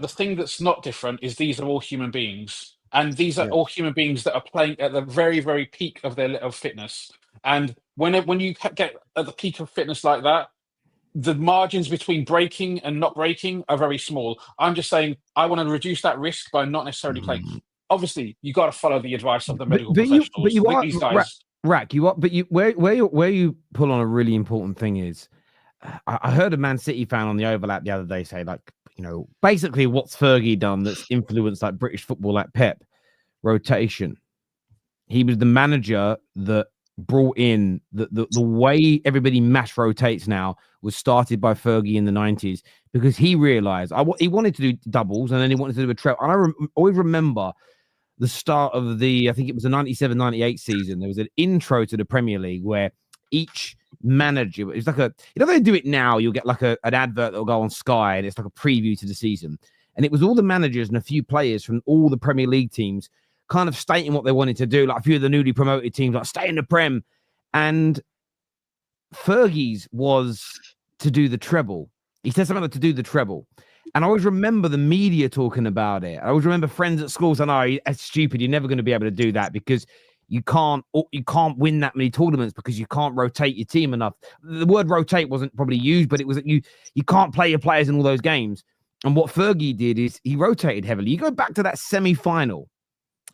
the thing that's not different is these are all human beings. And these are all human beings that are playing at the very, very peak of their fitness. And when you get at the peak of fitness like that, the margins between breaking and not breaking are very small. I'm just saying I want to reduce that risk by not necessarily playing. Obviously, you got to follow the advice of the medical professionals. But you are, these guys. Rack, you are. But where you pull on a really important thing is, I heard a Man City fan on the overlap the other day say, like, you know, basically what's Fergie done that's influenced like British football, like Pep? Rotation. He was the manager that brought in the way everybody mass rotates now was started by Fergie in the 90s, because he realized he wanted to do doubles and then he wanted to do a treble. And I always remember the start of I think it was the 97-98 season. There was an intro to the Premier League where each manager, it's like they do it now, you'll get like an advert that'll go on Sky and it's like a preview to the season. And it was all the managers and a few players from all the Premier League teams kind of stating what they wanted to do. Like a few of the newly promoted teams, like stay in the Prem. And Fergie's was to do the treble. He said something like to do the treble. And I always remember the media talking about it. I always remember friends at school saying, "Oh, that's stupid. You're never going to be able to do that because you can't win that many tournaments because you can't rotate your team enough." The word rotate wasn't probably used, but it was that you can't play your players in all those games. And what Fergie did is he rotated heavily. You go back to that semi-final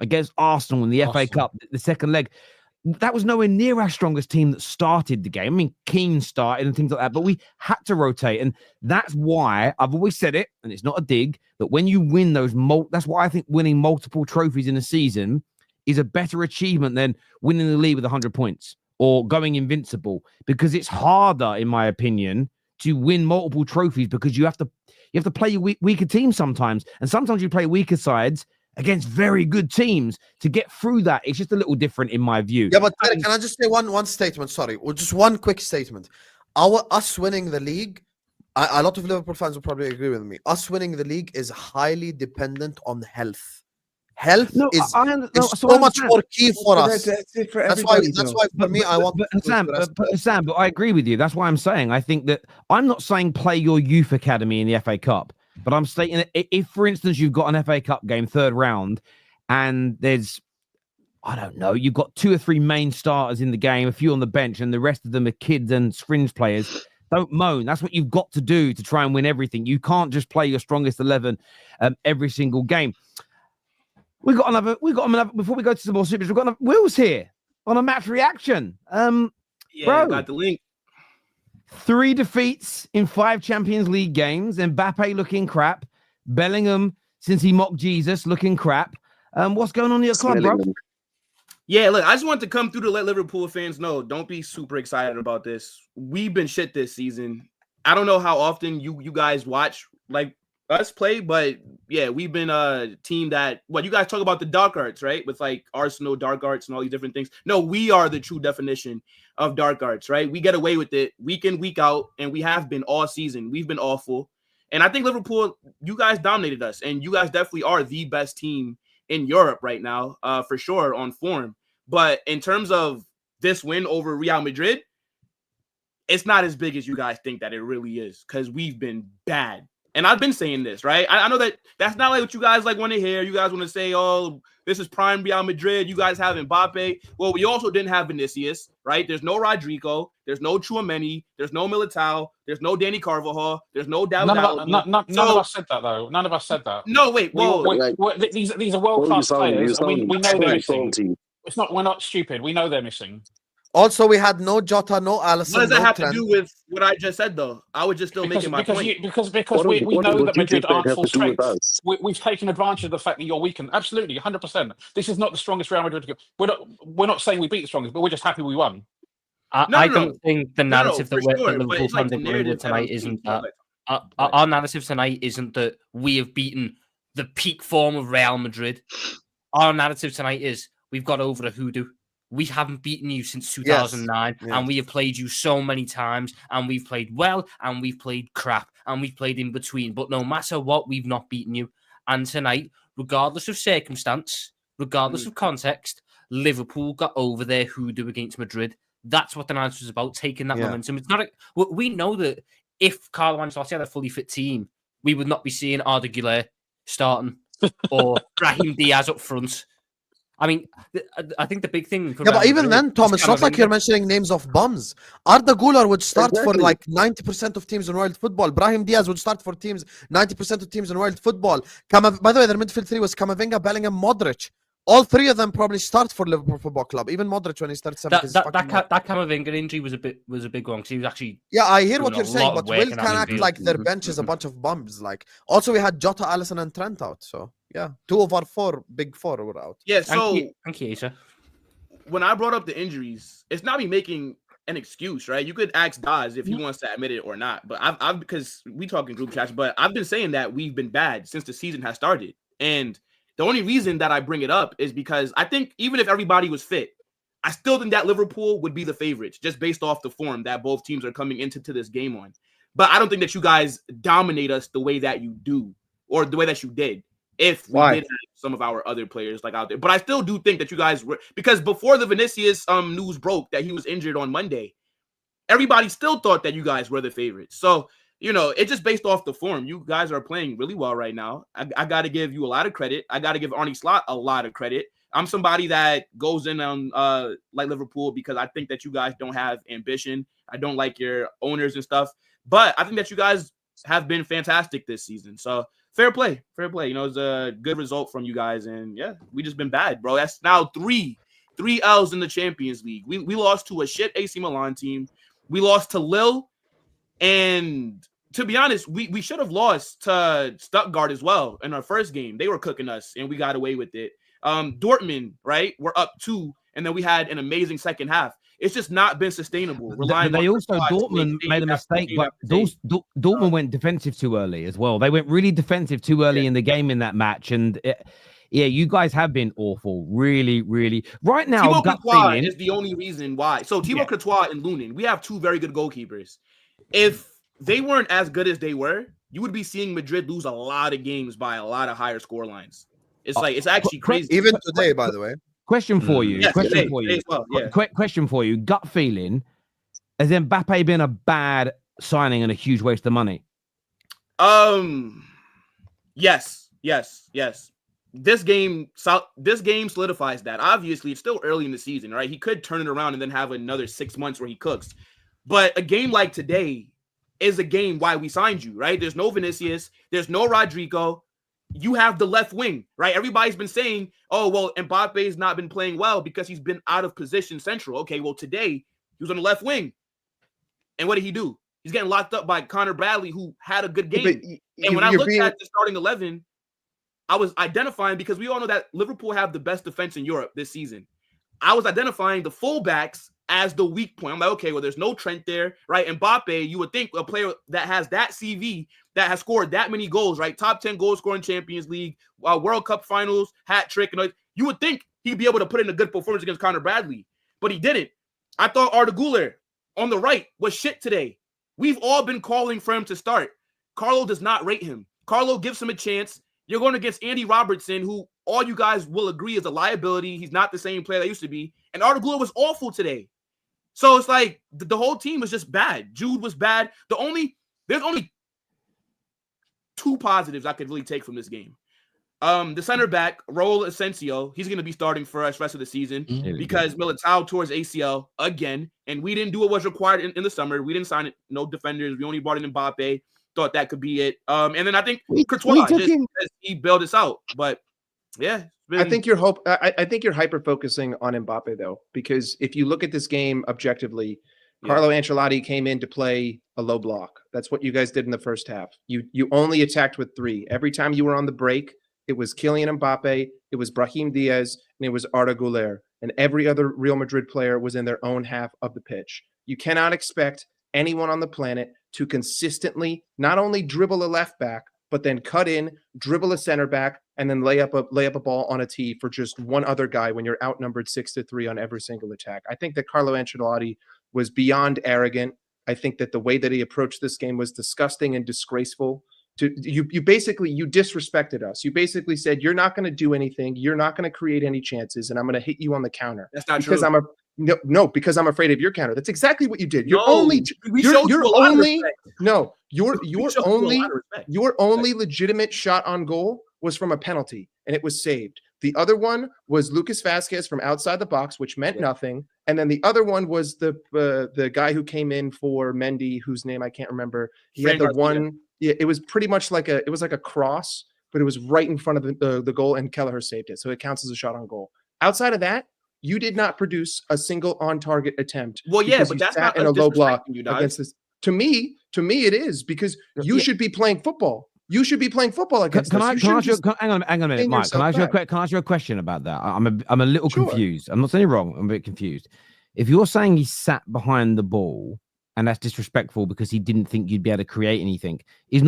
against Arsenal in the FA Cup, the second leg. That was nowhere near our strongest team that started the game. I mean, Keane started and things like that, but we had to rotate. And that's why I've always said it, and it's not a dig, that when you win those, that's why I think winning multiple trophies in a season is a better achievement than winning the league with 100 points or going invincible, because it's harder, in my opinion, to win multiple trophies because you have to play your weaker teams sometimes. And sometimes you play weaker sides against very good teams to get through that. It's just a little different in my view. Yeah, but can I just say one statement? Sorry, or just one quick statement. Us winning the league, a lot of Liverpool fans will probably agree with me. Us winning the league is highly dependent on health. Health is so much more key for us. That's why for me, I want. Sam, but I agree with you. That's why I'm saying I think that I'm not saying play your youth academy in the FA Cup. But I'm stating that if, for instance, you've got an FA Cup game, third round, and there's, I don't know, you've got 2 or 3 main starters in the game, a few on the bench, and the rest of them are kids and fringe players, don't moan. That's what you've got to do to try and win everything. You can't just play your strongest 11 every single game. We've got another, before we go to some more supers, we've got Will's here. on a match reaction. Yeah, Bro. got the link. 3 defeats in 5 Champions League games. Mbappe looking crap. Bellingham, since he mocked Jesus, looking crap. What's going on in your club, bro? Yeah, look, I just wanted to come through to let Liverpool fans know, don't be super excited about this. We've been shit this season. I don't know how often you guys watch like us play, but yeah, we've been a team that you guys talk about the dark arts, right? With like Arsenal, dark arts, and all these different things. No, we are the true definition of dark arts, right? We get away with it week in, week out, and we have been all season. We've been awful. And I think Liverpool, you guys dominated us, and you guys definitely are the best team in Europe right now, for sure, on form. But in terms of this win over Real Madrid, it's not as big as you guys think that it really is, because we've been bad. And I've been saying this, right? I know that that's not like what you guys like want to hear. You guys want to say, oh, this is prime Real Madrid. You guys have Mbappe. Well, we also didn't have Vinicius, right? There's no Rodrigo. There's no Tchouameni. There's no Militao. There's no Danny Carvajal. There's no David None of us said that, though. None of us said that. No, wait. These are world-class players. We know they're missing. We're not stupid. We know they're missing. Also, we had no Jota, no Alisson. What does that no have Trent. to do with what I just said, though? I was just still making my point. Because we know that Madrid aren't full strength. We've taken advantage of the fact that you're weakened. Absolutely, 100%. This is not the strongest Real Madrid. We're not saying we beat the strongest, but we're just happy we won. I don't think the narrative that sure, Liverpool fans are running with tonight isn't that. Our narrative tonight isn't that we have beaten the peak form of Real Madrid. Our narrative tonight is we've got over a hoodoo. We haven't beaten you since 2009, and we have played you so many times, and we've played well, and we've played crap, and we've played in between. But no matter what, we've not beaten you. And tonight, regardless of circumstance, regardless of context, Liverpool got over their hoodoo against Madrid. That's what the narrative is about, taking that momentum. It's not. We know that if Carlo Ancelotti had a fully fit team, we would not be seeing Arda Güler starting or Brahim Diaz up front. I mean, I think the big thing... but even then, Tom, it's not like you're mentioning names of bums. Arda Güler would start for like 90% of teams in world football. Brahim Diaz would start for 90% of teams in world football. By the way, their midfield 3 was Camavinga, Bellingham, Modric. All 3 of them probably start for Liverpool Football Club. Even Modric when he started 7. That Camavinga injury was a big one, because he was actually... Yeah, I hear what you're saying, but Will can act like their bench is a bunch of bums. Like, also, we had Jota, Alisson, and Trent out, so... Yeah, 2 of our 4 big 4 were out. Yeah, so thank you, Isa. When I brought up the injuries, it's not me making an excuse, right? You could ask Daz if he wants to admit it or not. But I've because we talk in group chats, but I've been saying that we've been bad since the season has started. And the only reason that I bring it up is because I think even if everybody was fit, I still think that Liverpool would be the favorites just based off the form that both teams are coming into this game on. But I don't think that you guys dominate us the way that you do or the way that you did. If we did have some of our other players like out there. But I still do think that you guys were, because before the Vinicius news broke that he was injured on Monday, everybody still thought that you guys were the favorites. So, it's just based off the form. You guys are playing really well right now. I got to give you a lot of credit. I got to give Arne Slot a lot of credit. I'm somebody that goes in on like Liverpool because I think that you guys don't have ambition. I don't like your owners and stuff. But I think that you guys have been fantastic this season. So, fair play. It's a good result from you guys. And yeah, we just been bad, bro. That's now three L's in the Champions League. We lost to a shit AC Milan team. We lost to Lille. And to be honest, we should have lost to Stuttgart as well in our first game. They were cooking us and we got away with it. Dortmund, right? We're up 2. And then we had an amazing second half. It's just not been sustainable. Dortmund made a mistake, but Dortmund went defensive too early as well. They went really defensive too early in the game in that match. And you guys have been awful. Really, really. Right now, Thibaut Courtois is the only reason why. So Thibaut Courtois and Lunin, we have 2 very good goalkeepers. If they weren't as good as they were, you would be seeing Madrid lose a lot of games by a lot of higher score lines. It's actually crazy. Even today, by the way. Question for you. Yes, question for you. Well, yeah. Question for you. Gut feeling. Has Mbappe been a bad signing and a huge waste of money? Yes. This game solidifies that. Obviously, it's still early in the season, right? He could turn it around and then have another 6 months where he cooks. But a game like today is a game why we signed you, right? There's no Vinicius. There's no Rodrigo. you have the left wing, right? Everybody's been saying, oh, well, Mbappe's not been playing well because he's been out of position central. Okay, well, today he was on the left wing. And what did he do? He's getting locked up by Connor Bradley, who had a good game. And when I looked at the starting 11, I was identifying, because we all know that Liverpool have the best defense in Europe this season. I was identifying the fullbacks as the weak point. I'm like, okay, well, there's no Trent there, right? Mbappe, you would think a player that has that CV, that has scored that many goals, right? Top 10 goal scoring Champions League, World Cup finals, hat trick, and you would think he'd be able to put in a good performance against Connor Bradley, but he didn't. I thought Arda Güler on the right was shit today. We've all been calling for him to start. Carlo does not rate him. Carlo gives him a chance. You're going against Andy Robertson, who all you guys will agree is a liability. He's not the same player that used to be. And Arda Güler was awful today. So it's like the whole team was just bad. Jude was bad. There's only two positives I could really take from this game. The center back, Raul Asensio, he's going to be starting for us rest of the season because Militao tore his ACL again, and we didn't do what was required in the summer. We didn't sign it, no defenders. We only brought in Mbappe. Thought that could be it. And then I think Courtois he bailed us out. But yeah, I think you're hyper focusing on Mbappe though, because if you look at this game objectively, Carlo Ancelotti came in to play a low block. That's what you guys did in the first half. You only attacked with three. Every time you were on the break, it was Kylian Mbappe, it was Brahim Diaz, and it was Arda Güler. And every other Real Madrid player was in their own half of the pitch. You cannot expect anyone on the planet to consistently not only dribble a left back, but then cut in, dribble a center back, and then lay up a ball on a tee for just one other guy when you're outnumbered 6-3 on every single attack. I think that Carlo Ancelotti was beyond arrogant. I think that the way that he approached this game was disgusting and disgraceful. You disrespected us. You basically said, you're not going to do anything. You're not going to create any chances, and I'm going to hit you on the counter. That's not because true. Because I'm afraid of your counter. That's exactly what you did. Your only legitimate shot on goal was from a penalty, and it was saved. The other one was Lucas Vazquez from outside the box, which meant nothing. And then the other one was the guy who came in for Mendy, whose name I can't remember. He had the one. Yeah, it was pretty much like a cross, but it was right in front of the goal, and Kelleher saved it. So it counts as a shot on goal. Outside of that, you did not produce a single on-target attempt. Well, yeah, but that's not in a low block against this. To me, it is, because you should be playing football. You should be playing football against hang on a minute, Mike. Can I ask you a question about that? I'm a little confused. I'm not saying you're wrong. I'm a bit confused. If you're saying he sat behind the ball and that's disrespectful because he didn't think you'd be able to create anything, is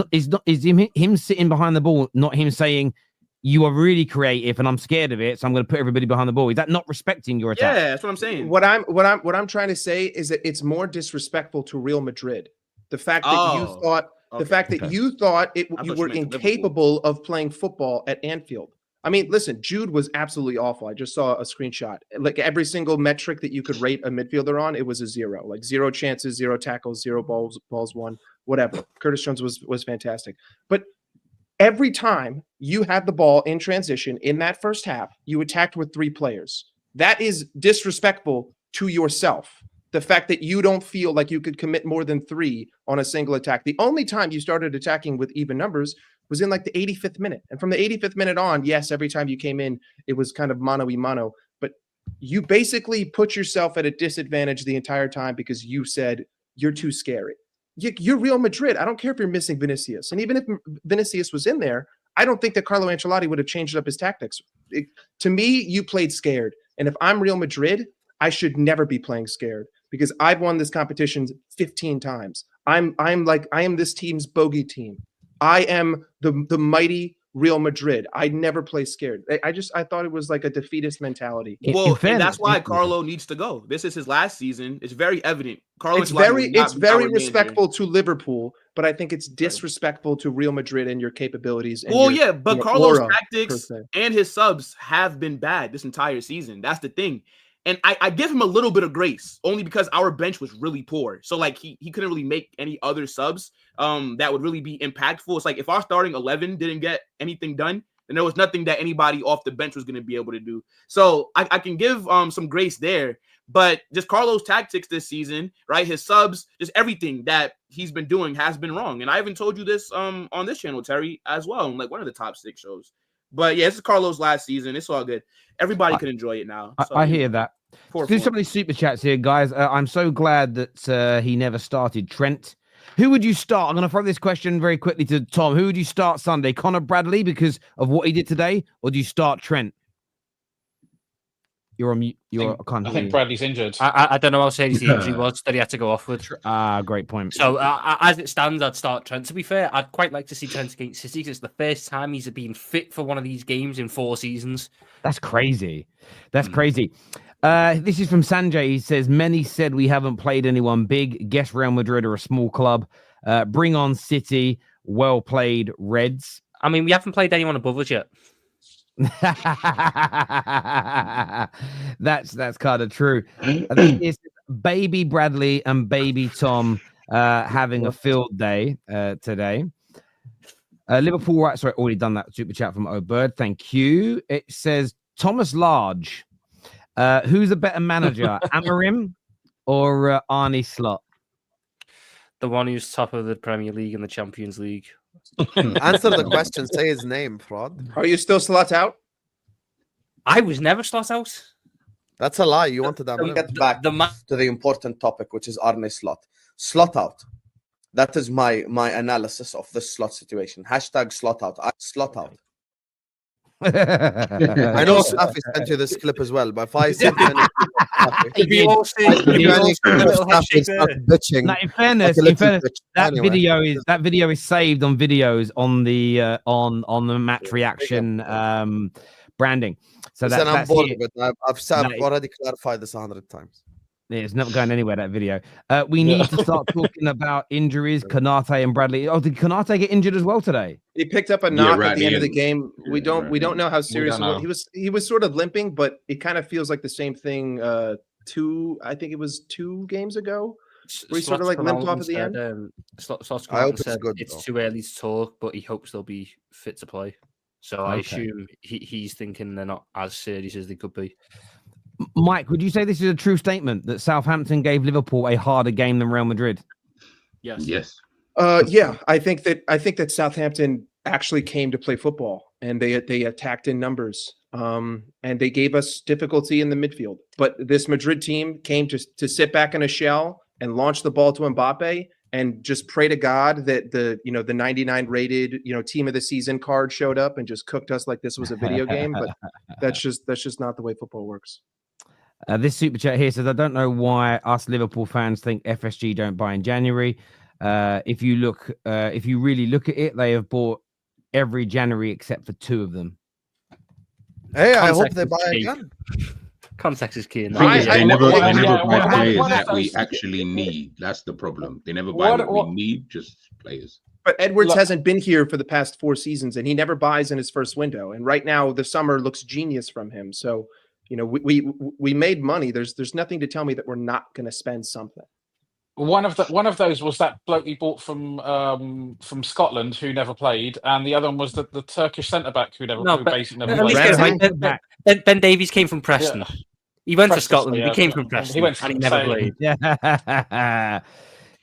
him sitting behind the ball not him saying you are really creative and I'm scared of it, so I'm going to put everybody behind the ball? Is that not respecting your attack? Yeah, that's what I'm saying. What I'm trying to say is that it's more disrespectful to Real Madrid. The fact that you thought you were incapable of playing football at Anfield. I mean, listen, Jude was absolutely awful. I just saw a screenshot. Like every single metric that you could rate a midfielder on, it was a 0. Like 0 chances, 0 tackles, 0 balls won, whatever. Curtis Jones was fantastic. But every time you had the ball in transition in that first half, you attacked with 3 players. That is disrespectful to yourself. The fact that you don't feel like you could commit more than 3 on a single attack. The only time you started attacking with even numbers was in like the 85th minute. And from the 85th minute on, yes, every time you came in, it was kind of mano-y-mano. But you basically put yourself at a disadvantage the entire time because you said, you're too scary. You're Real Madrid. I don't care if you're missing Vinicius. And even if Vinicius was in there, I don't think that Carlo Ancelotti would have changed up his tactics. To me, you played scared. And if I'm Real Madrid, I should never be playing scared because I've won this competition 15 times. I am this team's bogey team. I am the mighty Real Madrid. I never play scared. I thought it was like a defeatist mentality. Well, and that's why Carlo needs to go. This is his last season. It's very evident. Carlo, it's very respectful to Liverpool, but I think it's disrespectful to Real Madrid and your capabilities. And but Carlo's tactics and his subs have been bad this entire season. That's the thing. And I give him a little bit of grace only because our bench was really poor. So like he couldn't really make any other subs that would really be impactful. It's like if our starting 11 didn't get anything done, then there was nothing that anybody off the bench was going to be able to do. So I can give some grace there. But just Carlo's tactics this season, right? His subs, just everything that he's been doing has been wrong. And I even told you this on this channel, Terry, as well, in like one of the top 6 shows. But yeah, this is Carlo's last season. It's all good. Everybody can enjoy it now. So, I hear that. Let's do some of these super chats here, guys. I'm so glad that he never started Trent. Who would you start? I'm going to throw this question very quickly to Tom. Who would you start Sunday? Connor Bradley because of what he did today, or do you start Trent? You're on mute. I think Bradley's injured. I don't know how serious the injury was that he had to go off with. Great point. So as it stands, I'd start Trent. To be fair, I'd quite like to see Trent against City because it's the first time he's been fit for one of these games in 4 seasons. That's crazy. That's crazy. This is from Sanjay. He says, many said we haven't played anyone big. Guess Real Madrid are a small club. Bring on City. Well played, Reds. I mean, we haven't played anyone above us yet. That's kind of true. I think it's baby Bradley and baby Tom having a field day today. Liverpool, right? Sorry, already done that super chat from O'Bird. Thank you. It says Thomas Large. Who's a better manager, Amorim or Arne Slot? The one who's top of the Premier League and the Champions League. Answer the question. Say his name, fraud. Are you still Slot out? I was never Slot out. That's a lie. You wanted that. Get back to the important topic, which is Arne Slot. Slot out. That is my analysis of this Slot situation. Hashtag Slot out. Slot out. I know Safi sent you this clip as well, but if I sent you bitching, in fairness, that video is saved on videos on the on the match reaction branding. So that's I'm bored of it. I've already clarified this 100 times. It's never going anywhere, that video. We need to start talking about injuries. Konate and Bradley. Oh, did Konate get injured as well today? He picked up a knock at the end of the game. We don't know how serious it was. He was sort of limping, but it kind of feels like the same thing. I think it was 2 games ago, where he sort of like limped off at the end. I hope said it's too early to talk, but he hopes they'll be fit to play. So I assume he's thinking they're not as serious as they could be. Mike, would you say this is a true statement that Southampton gave Liverpool a harder game than Real Madrid? Yes. Yes. Yeah, I think that Southampton actually came to play football and they attacked in numbers. And they gave us difficulty in the midfield. But this Madrid team came to sit back in a shell and launch the ball to Mbappe and just pray to God that the 99 rated team of the season card showed up and just cooked us like this was a video game. But that's just not the way football works. This super chat here says, I don't know why us Liverpool fans think FSG don't buy in January. If you really look at it, they have bought every January except for 2 of them. Hey, I hope they buy again. Context is key. They never buy players that we actually need. That's the problem. They never buy what we need, just players. But Edwards hasn't been here for the past 4 seasons, and he never buys in his first window. And right now, the summer looks genius from him. So, we made money. There's nothing to tell me that we're not going to spend something. One of those was that bloke we bought from Scotland who never played, and the other one was the Turkish centre back who basically never played. Ben Davies came from Preston. Yeah. He went to Scotland. He came from Preston. And he never played.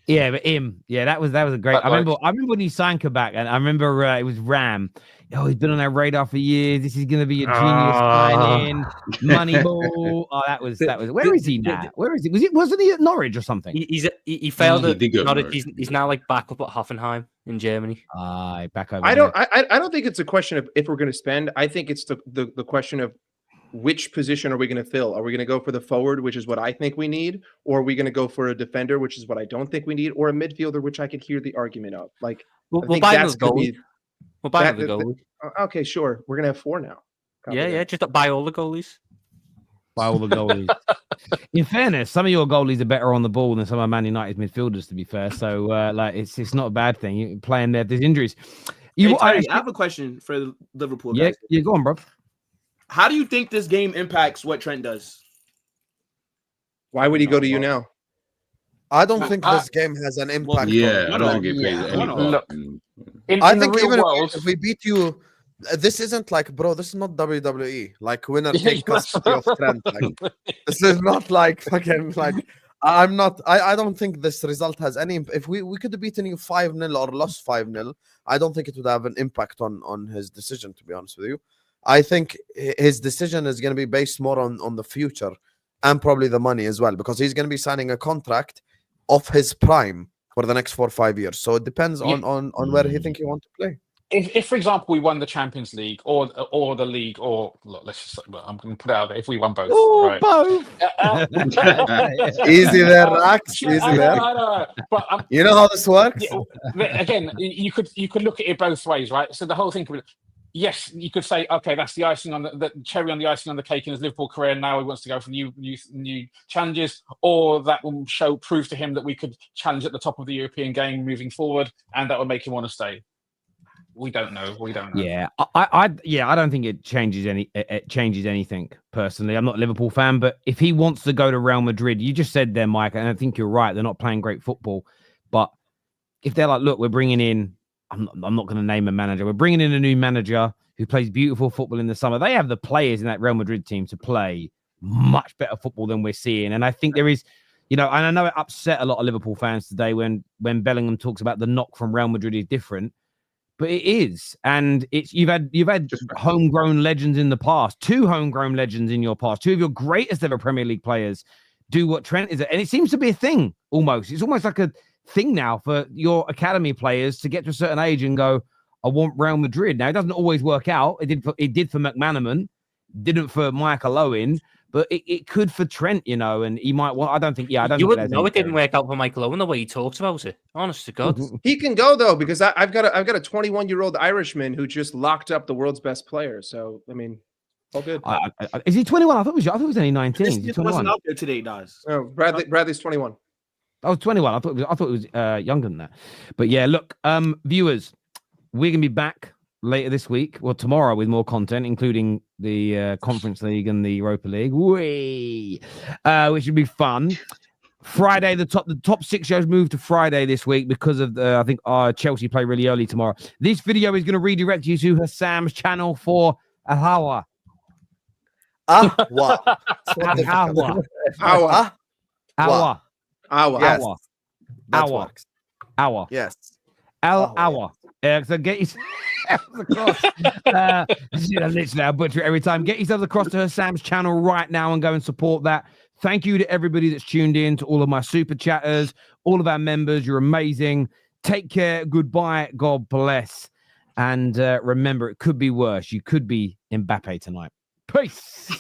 Yeah, but him. Yeah, that was a great. I remember when he signed Kabak, and I remember it was Ram. Oh, he's been on our radar for years. This is going to be a genius signing. Moneyball. Oh, that was. Where is he now? Where is he? Wasn't he at Norwich or something? He failed at Norwich. He's now like back up at Hoffenheim in Germany. Back over. I don't think it's a question of if we're going to spend. I think it's the question of which position are we going to fill? Are we going to go for the forward, which is what I think we need, or are we going to go for a defender, which is what I don't think we need, or a midfielder, which I could hear the argument of? Like, we'll buy the goalie. We'll buy the goalie. Okay, sure. We're going to have 4 now. Yeah. Just buy all the goalies. Buy all the goalies. In fairness, some of your goalies are better on the ball than some of Man United's midfielders, to be fair. So, it's not a bad thing. You're playing there. There's injuries. I have a question for Liverpool. Yeah, go on, bro. How do you think this game impacts what Trent does? Why would he go to you now? I don't think this game has an impact. Yeah, I don't think it plays any I think even if we beat you, this isn't like, bro, this is not WWE. Like, winner take custody of Trent. Like, this is not like fucking like. I'm not. I don't think this result has any. If we could have beaten you 5-0 or lost 5-0, I don't think it would have an impact on his decision. To be honest with you, I think his decision is going to be based more on the future and probably the money as well, because he's going to be signing a contract of his prime for the next 4 or 5 years. So it depends on where he think he want to play. If, for example, we won the Champions League or the league, or look, let's just, I'm going to put it out there. If we won both, right? Both. Easy there, Rax. Easy there. I know. But you know how this works. Again, you could look at it both ways, right? So the whole thing could be, yes, you could say, okay, that's the icing on the cherry on the icing on the cake in his Liverpool career. Now he wants to go for new challenges, or that will prove to him that we could challenge at the top of the European game moving forward, and that would make him want to stay. We don't know. Yeah, I don't think it changes anything personally. I'm not a Liverpool fan, but if he wants to go to Real Madrid, you just said there, Mike, and I think you're right. They're not playing great football, but if they're like, look, we're bringing in, I'm not going to name a manager. We're bringing in a new manager who plays beautiful football in the summer. They have the players in that Real Madrid team to play much better football than we're seeing, and I think there is. And I know it upset a lot of Liverpool fans today when Bellingham talks about the knock from Real Madrid is different. But it is, and you've had homegrown legends in the past, 2 homegrown legends in your past, 2 of your greatest ever Premier League players do what Trent is, and it seems to be a thing almost. It's almost like a thing now for your academy players to get to a certain age and go, I want Real Madrid. Now it doesn't always work out. It did for McManaman, didn't for Michael Owen, but it could for Trent, and he might want. I don't think. Yeah, I don't. You think wouldn't know it didn't work out for Michael Owen the way he talks about it. Honest to God, he can go though, because I've got a 21-year-old Irishman who just locked up the world's best player. So I mean, all good. Is he 21? I thought he was only 19. This wasn't out there today, Daz. Oh, Bradley's 21. Oh, 21. I thought it was younger than that. But yeah, look, viewers, we're gonna be back later this week, well, tomorrow, with more content, including the Conference League and the Europa League, which should be fun. Friday, the top 6 shows moved to Friday this week because of I think Chelsea play really early tomorrow. This video is going to redirect you to Husam's channel for an hour. Hour. Yes. Hour. So get yourselves across. Literally, I butcher it every time. Get yourselves across to Husam's channel right now and go and support that. Thank you to everybody that's tuned in, to all of my super chatters, all of our members. You're amazing. Take care. Goodbye. God bless. And remember, it could be worse. You could be Mbappe tonight. Peace.